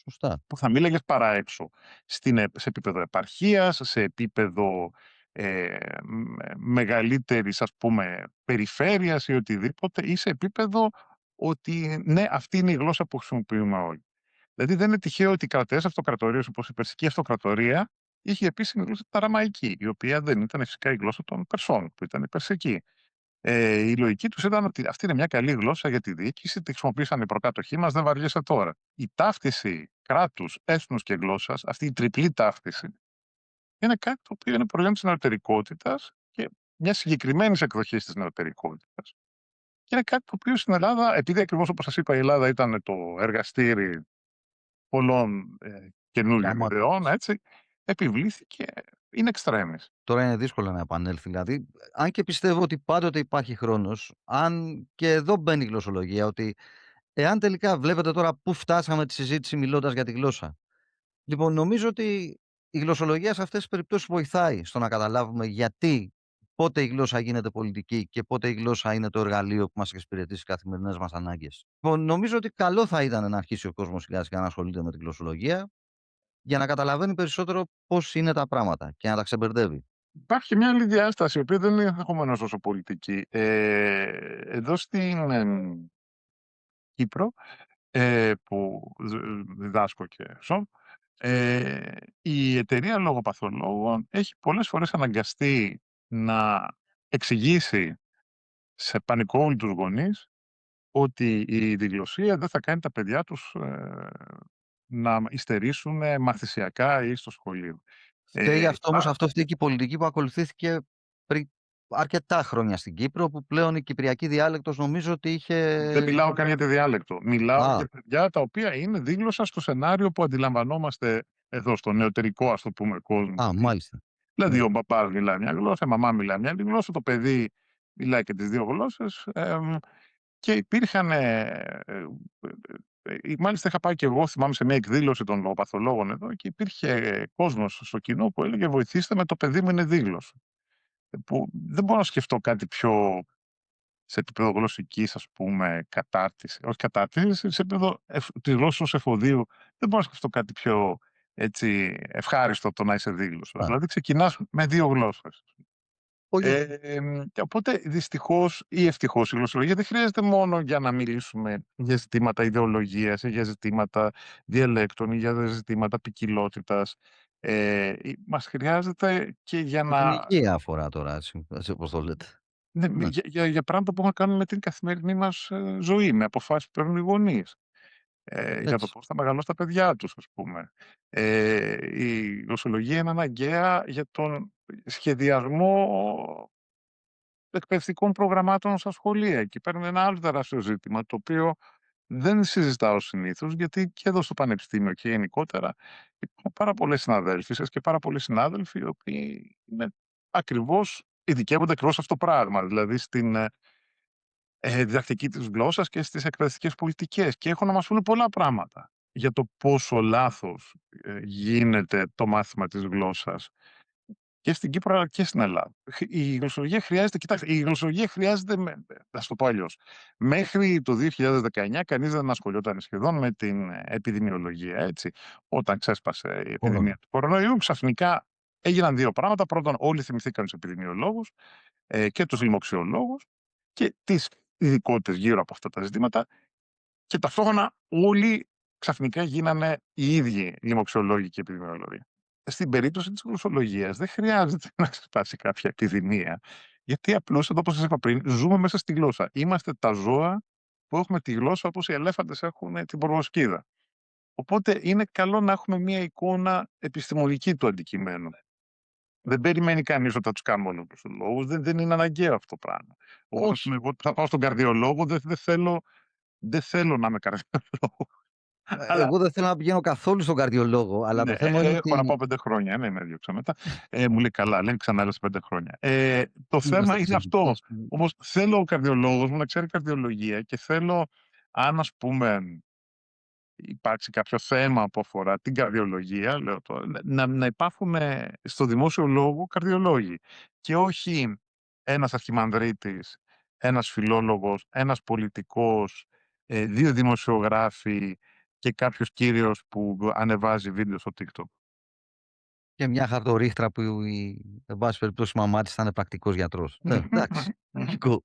S1: σωστά.
S2: που θα μίλαγες παρά έξω. Σε επίπεδο επαρχίας, σε επίπεδο μεγαλύτερης, ας πούμε, περιφέρειας ή οτιδήποτε, ή σε επίπεδο ότι ναι, αυτή είναι η γλώσσα που χρησιμοποιούμε όλοι. Δηλαδή δεν είναι τυχαίο ότι οι κρατές αυτοκρατορίες, όπως η Περσική Αυτοκρατορία, είχε επίσημη γλώσσα την Αραμαϊκή, η οποία δεν ήταν φυσικά η γλώσσα των Περσών, που ήταν η Περσική. Η λογική τους ήταν ότι αυτή είναι μια καλή γλώσσα για τη διοίκηση, τη χρησιμοποίησαν οι προκάτοχοί μας, δεν βαριέσαι τώρα. Η ταύτιση κράτους, έθνους και γλώσσας, αυτή η τριπλή ταύτιση, είναι κάτι το οποίο είναι προϊόν της νεωτερικότητας και μια συγκεκριμένη εκδοχή της νεωτερικότητας. Και είναι κάτι το οποίο στην Ελλάδα, επειδή ακριβώς όπως σας είπα η Ελλάδα ήταν το εργαστήρι πολλών καινούριων ιδεών,
S1: Γραμμάτος.
S2: έτσι, επιβλήθηκε in extremis.
S1: Τώρα είναι δύσκολο να επανέλθει. Δηλαδή, αν και πιστεύω ότι πάντοτε υπάρχει χρόνος, αν και εδώ μπαίνει η γλωσσολογία, ότι εάν τελικά βλέπετε τώρα πού φτάσαμε τη συζήτηση μιλώντας για τη γλώσσα. Λοιπόν, νομίζω ότι η γλωσσολογία σε αυτές τις περιπτώσεις βοηθάει στο να καταλάβουμε γιατί, πότε η γλώσσα γίνεται πολιτική και πότε η γλώσσα είναι το εργαλείο που μας εξυπηρετεί στις καθημερινές μας ανάγκες. Λοιπόν, νομίζω ότι καλό θα ήταν να αρχίσει ο κόσμος σιγά-σιγά να ασχολείται με τη γλωσσολογία για να καταλαβαίνει περισσότερο πώς είναι τα πράγματα και να τα ξεμπερδεύει.
S2: Υπάρχει και μια άλλη διάσταση, η οποία δεν είναι ενδεχομένως τόσο πολιτική. Εδώ στην Κύπρο, που διδάσκω και ζω, η εταιρεία λογοπαθολόγων έχει πολλές φορές αναγκαστεί να εξηγήσει σε πανικόβλητους γονείς ότι η διγλωσσία δεν θα κάνει τα παιδιά τους να υστερήσουν μαθησιακά ή στο σχολείο.
S1: Φταίει γι' αυτό όμως,
S2: Πάρα
S1: αυτό φταίει και η πολιτική που ακολουθήθηκε πριν αρκετά χρόνια στην Κύπρο, που πλέον η κυπριακή διάλεκτος νομίζω ότι είχε.
S2: Δεν μιλάω καν για τη διάλεκτο. Μιλάω
S1: Α,
S2: για παιδιά τα οποία είναι δίγλωσσα στο σενάριο που αντιλαμβανόμαστε εδώ, στο νεωτερικό, ας το πούμε, κόσμο.
S1: μάλιστα.
S2: Δηλαδή,
S1: Ναι.
S2: ο μπαμπάς μιλάει μια γλώσσα, η μαμά μιλάει μια άλλη γλώσσα, το παιδί μιλάει και τις δύο γλώσσες. Και υπήρχαν. Μάλιστα, είχα πάει και εγώ, θυμάμαι, σε μια εκδήλωση των λογοπαθολόγων εδώ και υπήρχε κόσμος στο κοινό που έλεγε: Βοηθήστε με, το παιδί μου είναι δίγλωσσο. Που δεν μπορώ να σκεφτώ κάτι πιο σε επίπεδο γλωσσικής, ας πούμε, κατάρτιση. Όχι κατάρτιση, σε επίπεδο της γλώσσας ως εφοδίου, δεν μπορώ να σκεφτώ κάτι πιο έτσι, ευχάριστο από το να είσαι δίγλωσσος.
S1: Α,
S2: Δηλαδή, ξεκινάς με δύο γλώσσες.
S1: όχι,
S2: Και οπότε δυστυχώς ή ευτυχώς η γλωσσολογία δεν χρειάζεται μόνο για να μιλήσουμε για ζητήματα ιδεολογίας ή για ζητήματα διαλέκτων ή για ζητήματα ποικιλότητας. Μας χρειάζεται και για
S1: και την
S2: να
S1: υγεία αφορά τώρα, έτσι όπως το λέτε.
S2: ναι,
S1: Ναι,
S2: για πράγματα που έχουν να κάνουν με την καθημερινή μας ζωή, με αποφάσεις που παίρνουν οι γονείς, για το
S1: έτσι.
S2: πώς θα μεγαλώσουν τα παιδιά τους, ας πούμε. Η γλωσσολογία είναι αναγκαία για τον σχεδιασμό εκπαιδευτικών προγραμμάτων στα σχολεία. Εκεί παίρνει ένα άλλο τεράστιο ζήτημα, το οποίο δεν συζητάω συνήθως, γιατί και εδώ στο πανεπιστήμιο και γενικότερα υπάρχουν πάρα πολλές συναδέλφισες και πάρα πολλοί συνάδελφοι οι οποίοι είναι ακριβώς ειδικεύονται ακριβώς σε αυτό το πράγμα, δηλαδή στην διδακτική της γλώσσας και στις εκπαιδευτικές πολιτικές και έχουν να μας πούνε πολλά πράγματα για το πόσο λάθος γίνεται το μάθημα της γλώσσας και στην Κύπρο αλλά και στην Ελλάδα. Η γλωσσολογία χρειάζεται, κοιτάξτε, η γλωσσολογία χρειάζεται, να σου το πω αλλιώς, μέχρι το 2019 κανείς δεν ασχολιόταν σχεδόν με την επιδημιολογία, έτσι. Όταν ξέσπασε η επιδημία
S1: Μόνο.
S2: του κορονοϊού, ξαφνικά έγιναν δύο πράγματα. Πρώτον, όλοι θυμηθήκαν τους επιδημιολόγους και τους λοιμοξιολόγους και τις ειδικότητες γύρω από αυτά τα ζητήματα και ταυτόχρονα όλοι ξαφνικά γίνανε οι ίδιοι λοιμοξιολόγοι και επιδημιολόγοι. Στην περίπτωση της γλωσσολογίας δεν χρειάζεται να ξεσπάσει κάποια επιδημία, γιατί απλώς, όπως σας είπα πριν, ζούμε μέσα στη γλώσσα. Είμαστε τα ζώα που έχουμε τη γλώσσα όπως οι ελέφαντες έχουν την προβοσκίδα. Οπότε είναι καλό να έχουμε μια εικόνα επιστημονική του αντικειμένου. Δεν περιμένει κανείς ότι θα τους κάνουμε όλους τους λόγους, δεν είναι αναγκαίο αυτό το πράγμα.
S1: Όχι.
S2: Εγώ θα πάω στον καρδιολόγο, δεν θέλω να είμαι καρδιολόγος. Αλλά
S1: Εγώ δεν θέλω να πηγαίνω καθόλου στον καρδιολόγο, αλλά
S2: ναι,
S1: το θέμα είναι
S2: έχω να
S1: ότι
S2: πάω 5 χρόνια, ναι, με έδιωξε μετά. Μου λέει: "Καλά, λέει, ξανά έλα σε 5 χρόνια." Το
S1: είμαστε
S2: θέμα είναι
S1: εξαιρετικοί,
S2: αυτό.
S1: ας πούμε.
S2: Όμως θέλω ο καρδιολόγος μου να ξέρει καρδιολογία και θέλω, αν ας πούμε υπάρξει κάποιο θέμα που αφορά την καρδιολογία, λέω τώρα, να υπάρχουν στο δημόσιο λόγο καρδιολόγοι και όχι ένας αρχιμανδρίτης, ένας φιλόλογος, ένας πολιτικός, 2 δημοσιογράφοι και κάποιος κύριος που ανεβάζει βίντεο στο TikTok.
S1: Και μια χαρτορίχτρα που εν πάση περιπτώσει η μαμά της θα είναι πρακτικός γιατρός. Εντάξει, λογικό.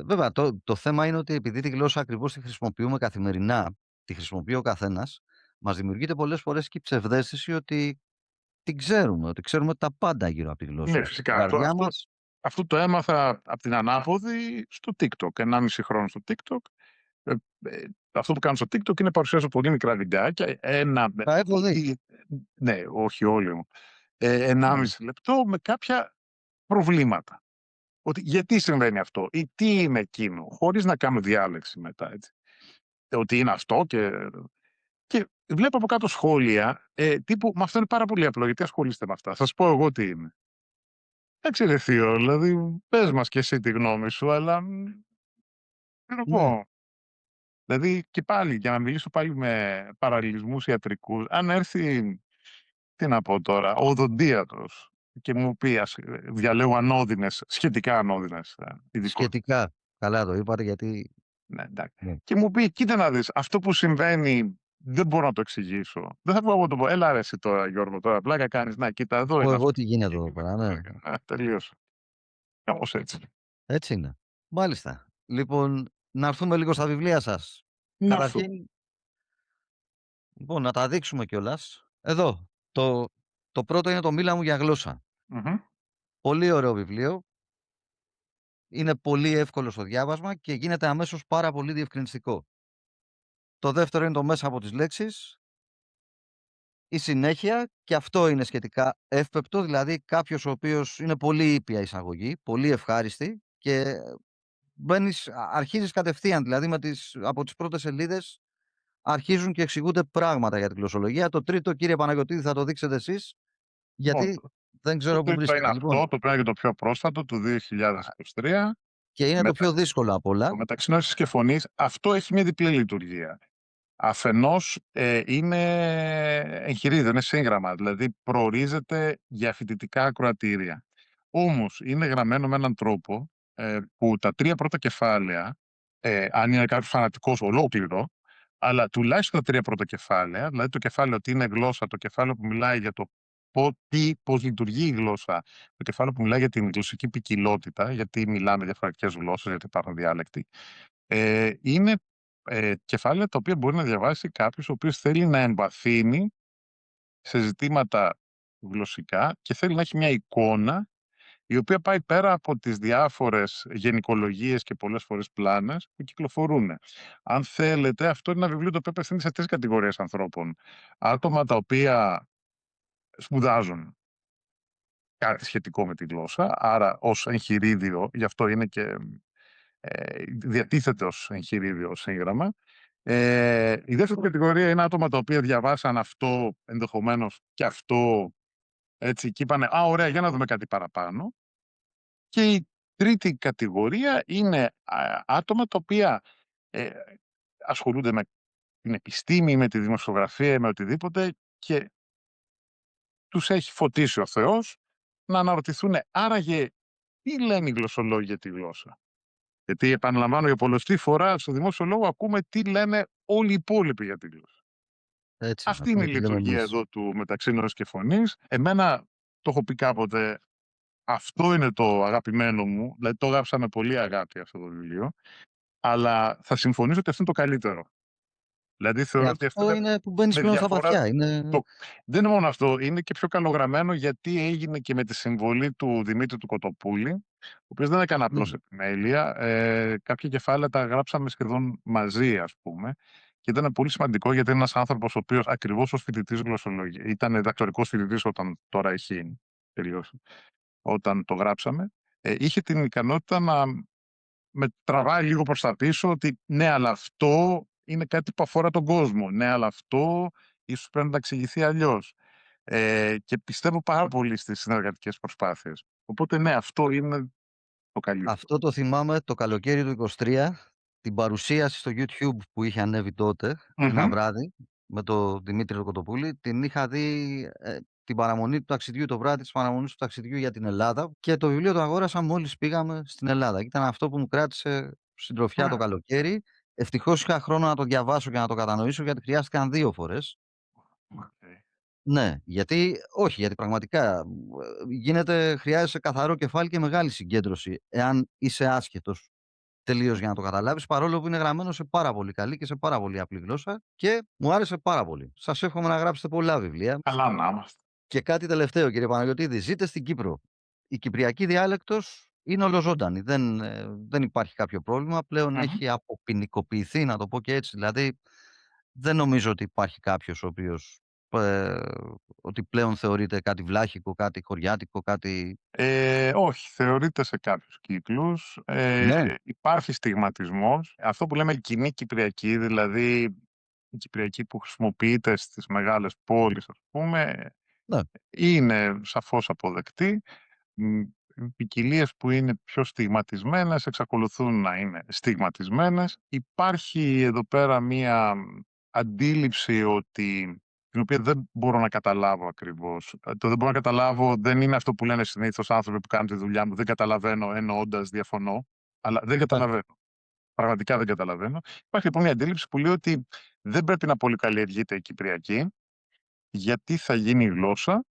S1: Βέβαια το θέμα είναι ότι επειδή τη γλώσσα ακριβώς τη χρησιμοποιούμε καθημερινά, τη χρησιμοποιεί ο καθένας, μας δημιουργείται πολλές φορές και η ψευδαίσθηση ότι την ξέρουμε, ότι ξέρουμε τα πάντα γύρω από τη
S2: Ναι,
S1: γλώσσα. Στην
S2: φυσικά.
S1: καρδιά μας
S2: Αυτό το έμαθα από την ανάποδη στο TikTok. 1,5 χρόνο στο TikTok. Ε, Αυτό που κάνω στο TikTok είναι παρουσιάζω πολύ μικρά βιντεάκια,
S1: τα έχω δει.
S2: ναι, όχι όλοι μου,
S1: Ναι.
S2: 1,5 λεπτό με κάποια προβλήματα. Ότι γιατί συμβαίνει αυτό ή τι είναι εκείνο, χωρίς να κάνω διάλεξη μετά, έτσι. Ότι είναι αυτό και βλέπω από κάτω σχόλια, τύπου «Μα αυτό είναι πάρα πολύ απλό, γιατί ασχολείστε με αυτά, θα σας πω εγώ τι είναι». Εντάξει ρε θείο, δηλαδή πες μας κι εσύ τη γνώμη σου, αλλά ξέρω
S1: Ναι.
S2: εγώ. Δηλαδή και πάλι, για να μιλήσω πάλι με παραλληλισμούς ιατρικούς, αν έρθει, τι να πω τώρα, ο οδοντίατρος και μου πει, διαλέγω ανώδυνες, σχετικά ανώδυνες, ειδικώς,
S1: Σχετικά. Καλά το είπατε γιατί
S2: ναι, εντάξει,
S1: ναι.
S2: και μου πει: «Κοίτα να δεις, αυτό που συμβαίνει δεν μπορώ να το εξηγήσω». Δεν θα πω εγώ το πω: «Έλα ρε εσύ τώρα Γιώργο, τώρα πλάκα κάνεις, να κοίτα εδώ
S1: Πω
S2: είναι
S1: εγώ
S2: αυτό».
S1: τι γίνεται εδώ πέρα, ναι.
S2: Τελείωσε. Κάπως έτσι.
S1: Έτσι είναι. Μάλιστα. Λοιπόν, να έρθουμε λίγο στα βιβλία σας.
S2: Να έρθω.
S1: Καταρχήν, λοιπόν, να τα δείξουμε κιόλας. Εδώ, το πρώτο είναι το «Μίλα μου για γλώσσα».
S2: Μμμ.
S1: Πολύ ωραίο βιβλίο. Είναι πολύ εύκολο στο διάβασμα και γίνεται αμέσως πάρα πολύ διευκρινιστικό. Το δεύτερο είναι το «Μέσα από τις λέξεις». Η συνέχεια, και αυτό είναι σχετικά εύπεπτο, δηλαδή κάποιος ο οποίος είναι πολύ ήπια εισαγωγή, πολύ ευχάριστη και αρχίζεις κατευθείαν, δηλαδή από τις πρώτες σελίδες αρχίζουν και εξηγούνται πράγματα για την γλωσσολογία. Το τρίτο, κύριε Παναγιωτίδη, θα το δείξετε εσείς,
S2: Λοιπόν,
S1: γιατί δεν
S2: το
S1: ξέρω πού
S2: τρίτο είναι
S1: βρίσκεται.
S2: αυτό,
S1: Λοιπόν,
S2: το οποίο είναι και το πιο πρόσφατο, του 2023.
S1: και είναι το πιο δύσκολο απ'
S2: Το
S1: όλα.
S2: μεταξύ νόησης και φωνής, αυτό έχει μια διπλή λειτουργία. Αφενός, είναι εγχειρίδιο, είναι σύγγραμμα, δηλαδή προορίζεται για φοιτητικά ακροατήρια. Όμως είναι γραμμένο με έναν τρόπο, που τα 3 πρώτα κεφάλαια, αν είναι κάποιος φανατικός ολόκληρο, αλλά τουλάχιστον τα 3 πρώτα κεφάλαια, δηλαδή το κεφάλαιο «Τι είναι γλώσσα», το κεφάλαιο που μιλάει για το πώς λειτουργεί η γλώσσα, το κεφάλαιο που μιλάει για την γλωσσική ποικιλότητα, γιατί μιλάμε διαφορετικές γλώσσες, γιατί υπάρχουν διάλεκτοι, είναι κεφάλαια τα οποία μπορεί να διαβάσει κάποιος ο οποίος θέλει να εμβαθύνει σε ζητήματα γλωσσικά και θέλει να έχει μια εικόνα η οποία πάει πέρα από τις διάφορες γενικολογίες και πολλές φορές πλάνες που κυκλοφορούν. Αν θέλετε, αυτό είναι ένα βιβλίο το οποίο απευθύνεται σε 3 κατηγορίες ανθρώπων. Άτομα τα οποία σπουδάζουν κάτι σχετικό με τη γλώσσα, άρα ως εγχειρίδιο, γι' αυτό είναι και διατίθεται ως εγχειρίδιο, ως έγγραμμα. Η δεύτερη κατηγορία είναι άτομα τα οποία διαβάσαν αυτό, ενδεχομένως και αυτό, έτσι, και είπανε «Α, ωραία, για να δούμε κάτι παραπάνω». Και η τρίτη κατηγορία είναι άτομα τα οποία ασχολούνται με την επιστήμη, με τη δημοσιογραφία, με οτιδήποτε και τους έχει φωτίσει ο Θεός να αναρωτηθούν άραγε τι λένε οι γλωσσολόγοι για τη γλώσσα. Γιατί επαναλαμβάνω για πολλωστή φορά στο δημόσιο λόγο ακούμε τι λένε όλοι οι υπόλοιποι για τη γλώσσα.
S1: Έτσι είναι.
S2: Αυτή είναι
S1: Ακούμε
S2: η
S1: τι λέμε
S2: λειτουργία
S1: εμείς.
S2: εδώ του μεταξύ νόησης και φωνής. Εμένα, το έχω πει κάποτε, αυτό είναι το αγαπημένο μου, δηλαδή το γράψα με πολύ αγάπη αυτό το βιβλίο, αλλά θα συμφωνήσω ότι αυτό είναι το καλύτερο. Δηλαδή θεωρώ ότι αυτό
S1: Αυτό
S2: είναι
S1: είναι που μπαίνεις
S2: με
S1: πλέον στα
S2: διαφορά.
S1: βαθιά. Είναι...
S2: Δεν είναι μόνο αυτό, είναι και πιο καλογραμμένο γιατί έγινε και με τη συμβολή του Δημήτρη του Κοτοπούλη, ο οποίος δεν έκανε απλώς
S1: Ναι.
S2: επιμέλεια. Κάποια κεφάλαια τα γράψαμε σχεδόν μαζί, ας πούμε, και ήταν πολύ σημαντικό γιατί είναι ένας άνθρωπος ο οποίος ακριβώς ως φοιτητής γλωσσολογίας, ήταν διδακτορικός φοιτητής όταν τώρα έχει τελειώσει, όταν το γράψαμε, είχε την ικανότητα να με τραβάει λίγο προς τα πίσω ότι ναι, αλλά αυτό είναι κάτι που αφορά τον κόσμο. Ναι, αλλά αυτό ίσως πρέπει να τα εξηγηθεί αλλιώς. Και πιστεύω πάρα πολύ στις συνεργατικές προσπάθειες. Οπότε ναι, αυτό είναι το καλύτερο.
S1: Αυτό το θυμάμαι το καλοκαίρι του 23, την παρουσίαση στο YouTube που είχε ανέβει τότε, ένα
S2: Μμμ.
S1: βράδυ, με τον Δημήτρη τον Κοτοπούλη. Την είχα δει, την παραμονή του ταξιδιού, το βράδυ της παραμονής του ταξιδιού για την Ελλάδα και το βιβλίο το αγόρασα μόλις πήγαμε στην Ελλάδα. Και ήταν αυτό που μου κράτησε συντροφιά το
S2: Ωραία.
S1: καλοκαίρι. Ευτυχώς είχα χρόνο να το διαβάσω και να το κατανοήσω, γιατί χρειάστηκαν 2 φορές.
S2: Οκ.
S1: Ναι, γιατί όχι, γιατί πραγματικά χρειάζεσαι καθαρό κεφάλι και μεγάλη συγκέντρωση, εάν είσαι άσχετος τελείως για να το καταλάβεις, παρόλο που είναι γραμμένο σε πάρα πολύ καλή και σε πάρα πολύ απλή γλώσσα και μου άρεσε πάρα πολύ. Σας εύχομαι να γράψετε πολλά βιβλία.
S2: Καλά να είμαστε.
S1: Και κάτι τελευταίο, κύριε Παναγιωτίδη, ζείτε στην Κύπρο. Η κυπριακή διάλεκτος είναι ολοζώντανη. Δεν υπάρχει κάποιο πρόβλημα. Πλέον
S2: Μμμ.
S1: έχει αποποινικοποιηθεί, να το πω και έτσι. Δηλαδή, δεν νομίζω ότι υπάρχει κάποιος ο οποίος ε, ότι πλέον θεωρείται κάτι βλάχικο, κάτι χωριάτικο, κάτι...
S2: Όχι, θεωρείται σε κάποιους κύκλους.
S1: Ναι,
S2: Υπάρχει στιγματισμός. Αυτό που λέμε κοινή κυπριακή, δηλαδή η κυπριακή που χρησιμοποιείται στις μεγάλες πόλεις, ας πούμε,
S1: ναι,
S2: είναι σαφώς αποδεκτή. Οι ποικιλίες που είναι πιο στιγματισμένες εξακολουθούν να είναι στιγματισμένες. Υπάρχει εδώ πέρα μία αντίληψη ότι την οποία δεν μπορώ να καταλάβω ακριβώς. Το δεν μπορώ να καταλάβω δεν είναι αυτό που λένε συνήθως άνθρωποι που κάνουν τη δουλειά μου. Δεν καταλαβαίνω εννοώντας διαφωνώ, αλλά δεν
S1: ναι.
S2: καταλαβαίνω. Πραγματικά δεν καταλαβαίνω. Υπάρχει λοιπόν μια αντίληψη που λέει ότι δεν πρέπει να πολυκαλλιεργείται η Κυπριακή, γιατί θα γίνει γλώσσα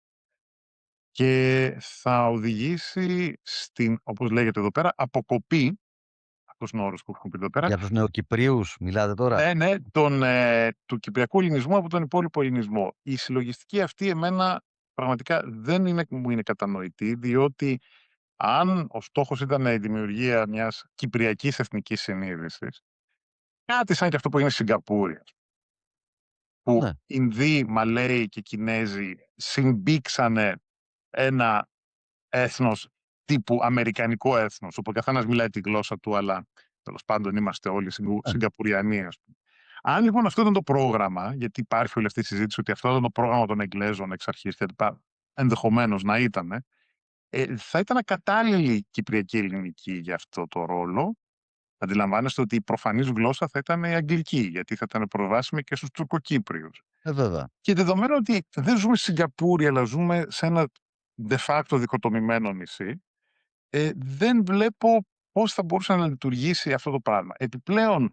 S2: και θα οδηγήσει στην, όπως λέγεται εδώ πέρα, αποκοπή, αυτός είναι ο όρος που χρησιμοποιείται εδώ πέρα,
S1: Για τους νεοκυπρίους μιλάτε τώρα.
S2: ναι, ναι, του κυπριακού ελληνισμού από τον υπόλοιπο ελληνισμό. Η συλλογιστική αυτή εμένα πραγματικά δεν μου είναι κατανοητή, διότι αν ο στόχος ήταν η δημιουργία μιας κυπριακής εθνικής συνείδησης, κάτι σαν και αυτό που έγινε στη Σιγκαπούρη, που
S1: Ναι,
S2: Ινδοί, Μαλαίοι και Κινέζοι συμπήξανε ένα έθνος τύπου αμερικανικό έθνος, όπου ο καθένας μιλάει τη γλώσσα του, αλλά τέλος πάντων είμαστε όλοι
S1: ναι,
S2: Σιγκαπουριανοί, ας πούμε. Αν λοιπόν αυτό ήταν το πρόγραμμα, γιατί υπάρχει όλη αυτή η συζήτηση ότι αυτό ήταν το πρόγραμμα των Εγγλέζων εξ αρχής και ενδεχομένως να ήταν, θα ήταν ακατάλληλη η κυπριακή ελληνική για αυτό το ρόλο. Αντιλαμβάνεστε ότι η προφανής γλώσσα θα ήταν η αγγλική, γιατί θα ήταν προσβάσιμη και στους Τουρκοκύπριους.
S1: βέβαια.
S2: Και δεδομένου ότι δεν ζούμε στη Σιγκαπούρη, αλλά ζούμε σε ένα de facto δικοτομημένο νησί, δεν βλέπω πώς θα μπορούσε να λειτουργήσει αυτό το πράγμα. Επιπλέον,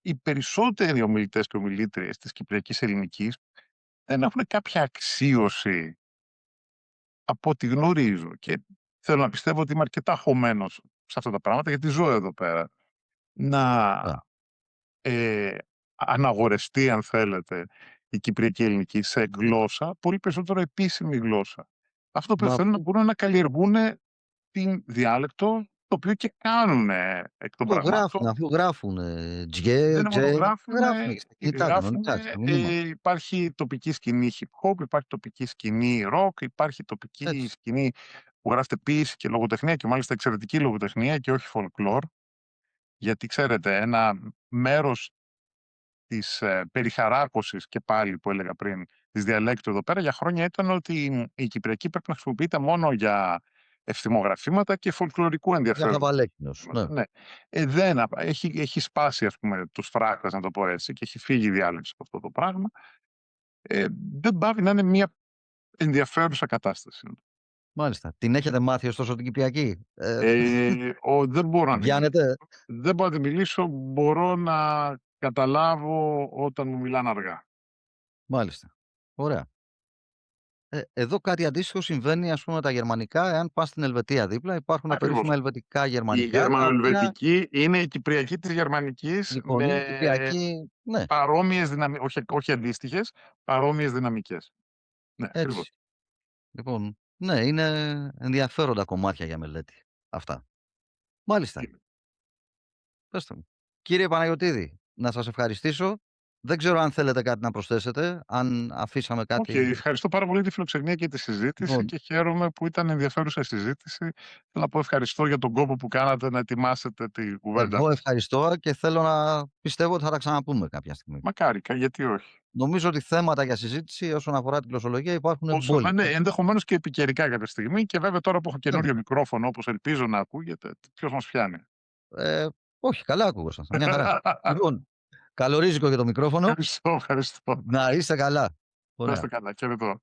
S2: οι περισσότεροι ομιλητές και ομιλήτριες της κυπριακής ελληνικής δεν έχουν κάποια αξίωση από ό,τι γνωρίζω και θέλω να πιστεύω ότι είμαι αρκετά χωμένος σε αυτά τα πράγματα γιατί ζω εδώ πέρα. Να
S1: Ναι.
S2: αναγορευτεί, αν θέλετε, η κυπριακή ελληνική σε γλώσσα, πολύ περισσότερο επίσημη γλώσσα. Αυτό που
S1: Μα
S2: θέλουν να μπορούν να καλλιεργούν την διάλεκτο το οποίο και κάνουν εκ των
S1: Το γράφουν,
S2: πραγμάτων.
S1: αφού γράφουν
S2: Δεν
S1: τζιέ,
S2: είναι μόνο
S1: τζέ,
S2: γράφουνε,
S1: γράφουν και στα κινητά κανονικά, στα μηνύματα.
S2: υπάρχει τοπική σκηνή hip hop, υπάρχει τοπική σκηνή rock, υπάρχει τοπική
S1: Έτσι.
S2: σκηνή που γράφεται ποίηση και λογοτεχνία και μάλιστα εξαιρετική λογοτεχνία και όχι folklore. Γιατί ξέρετε, ένα μέρος της περιχαράκωσης και πάλι που έλεγα πριν της διαλέκτου εδώ πέρα για χρόνια ήταν ότι η Κυπριακή πρέπει να χρησιμοποιείται μόνο για ευθυμογραφήματα και φολκλωρικού
S1: Για
S2: ενδιαφέροντος.
S1: χαβαλέκινος, ναι.
S2: Ναι. Δεν, έχει σπάσει ας πούμε τους φράχτες, να το πω έτσι, και έχει φύγει η διάλεξη από αυτό το πράγμα. Δεν πάβει να είναι μια ενδιαφέρουσα κατάσταση.
S1: Μάλιστα. Την έχετε μάθει ωστόσο την Κυπριακή?
S2: Δεν μπορώ να τη μιλήσω.
S1: Πιάνετε?
S2: Δεν μπορώ να τη μιλήσω, μπορώ να καταλάβω όταν μου μιλάνε αργά.
S1: Μάλιστα. Ωραία. Εδώ κάτι αντίστοιχο συμβαίνει, ας πούμε, με τα γερμανικά. Εάν πας στην Ελβετία δίπλα, υπάρχουν
S2: Ακριβώς.
S1: περίφημα ελβετικά
S2: Η
S1: γερμανικά, τα οποία
S2: γερμανοελβετική είναι η Κυπριακή της Γερμανικής
S1: λοιπόν είναι
S2: με
S1: Κυπριακή, ναι,
S2: παρόμοιες όχι αντίστοιχες, παρόμοιες δυναμικές. Ναι, ακριβώς.
S1: έτσι. Λοιπόν, ναι, είναι ενδιαφέροντα κομμάτια για μελέτη αυτά. Μάλιστα. Πέστε μου. Κύριε Παναγιωτίδη, να σας ευχαριστήσω. Δεν ξέρω αν θέλετε κάτι να προσθέσετε, αν αφήσαμε
S2: Όχι,
S1: κάτι.
S2: ευχαριστώ πάρα πολύ τη φιλοξενία και τη συζήτηση
S1: Λοιπόν,
S2: και χαίρομαι που ήταν ενδιαφέρουσα η συζήτηση. Θέλω να πω ευχαριστώ για τον κόπο που κάνατε να ετοιμάσετε τη κουβέντα
S1: εγώ
S2: μας.
S1: ευχαριστώ και θέλω να πιστεύω ότι θα τα ξαναπούμε κάποια στιγμή.
S2: Μακάρι, γιατί όχι.
S1: Νομίζω ότι θέματα για συζήτηση όσον αφορά τη γλωσσολογία υπάρχουν
S2: Όσο να είναι,
S1: μπόλικα.
S2: ενδεχομένως και επικαιρικά κάποια στιγμή και βέβαια τώρα που έχω
S1: Βέβαια.
S2: καινούριο μικρόφωνο, όπως ελπίζω να ακούγεται, ποιος μας πιάνει.
S1: Ε, όχι, καλά ακούγωσαν. Μια χαρά. Λοιπόν, καλορίζικο για το μικρόφωνο.
S2: Ευχαριστώ.
S1: Να είστε καλά.
S2: Να είστε
S1: Ωραία.
S2: καλά. Χαιρετώ.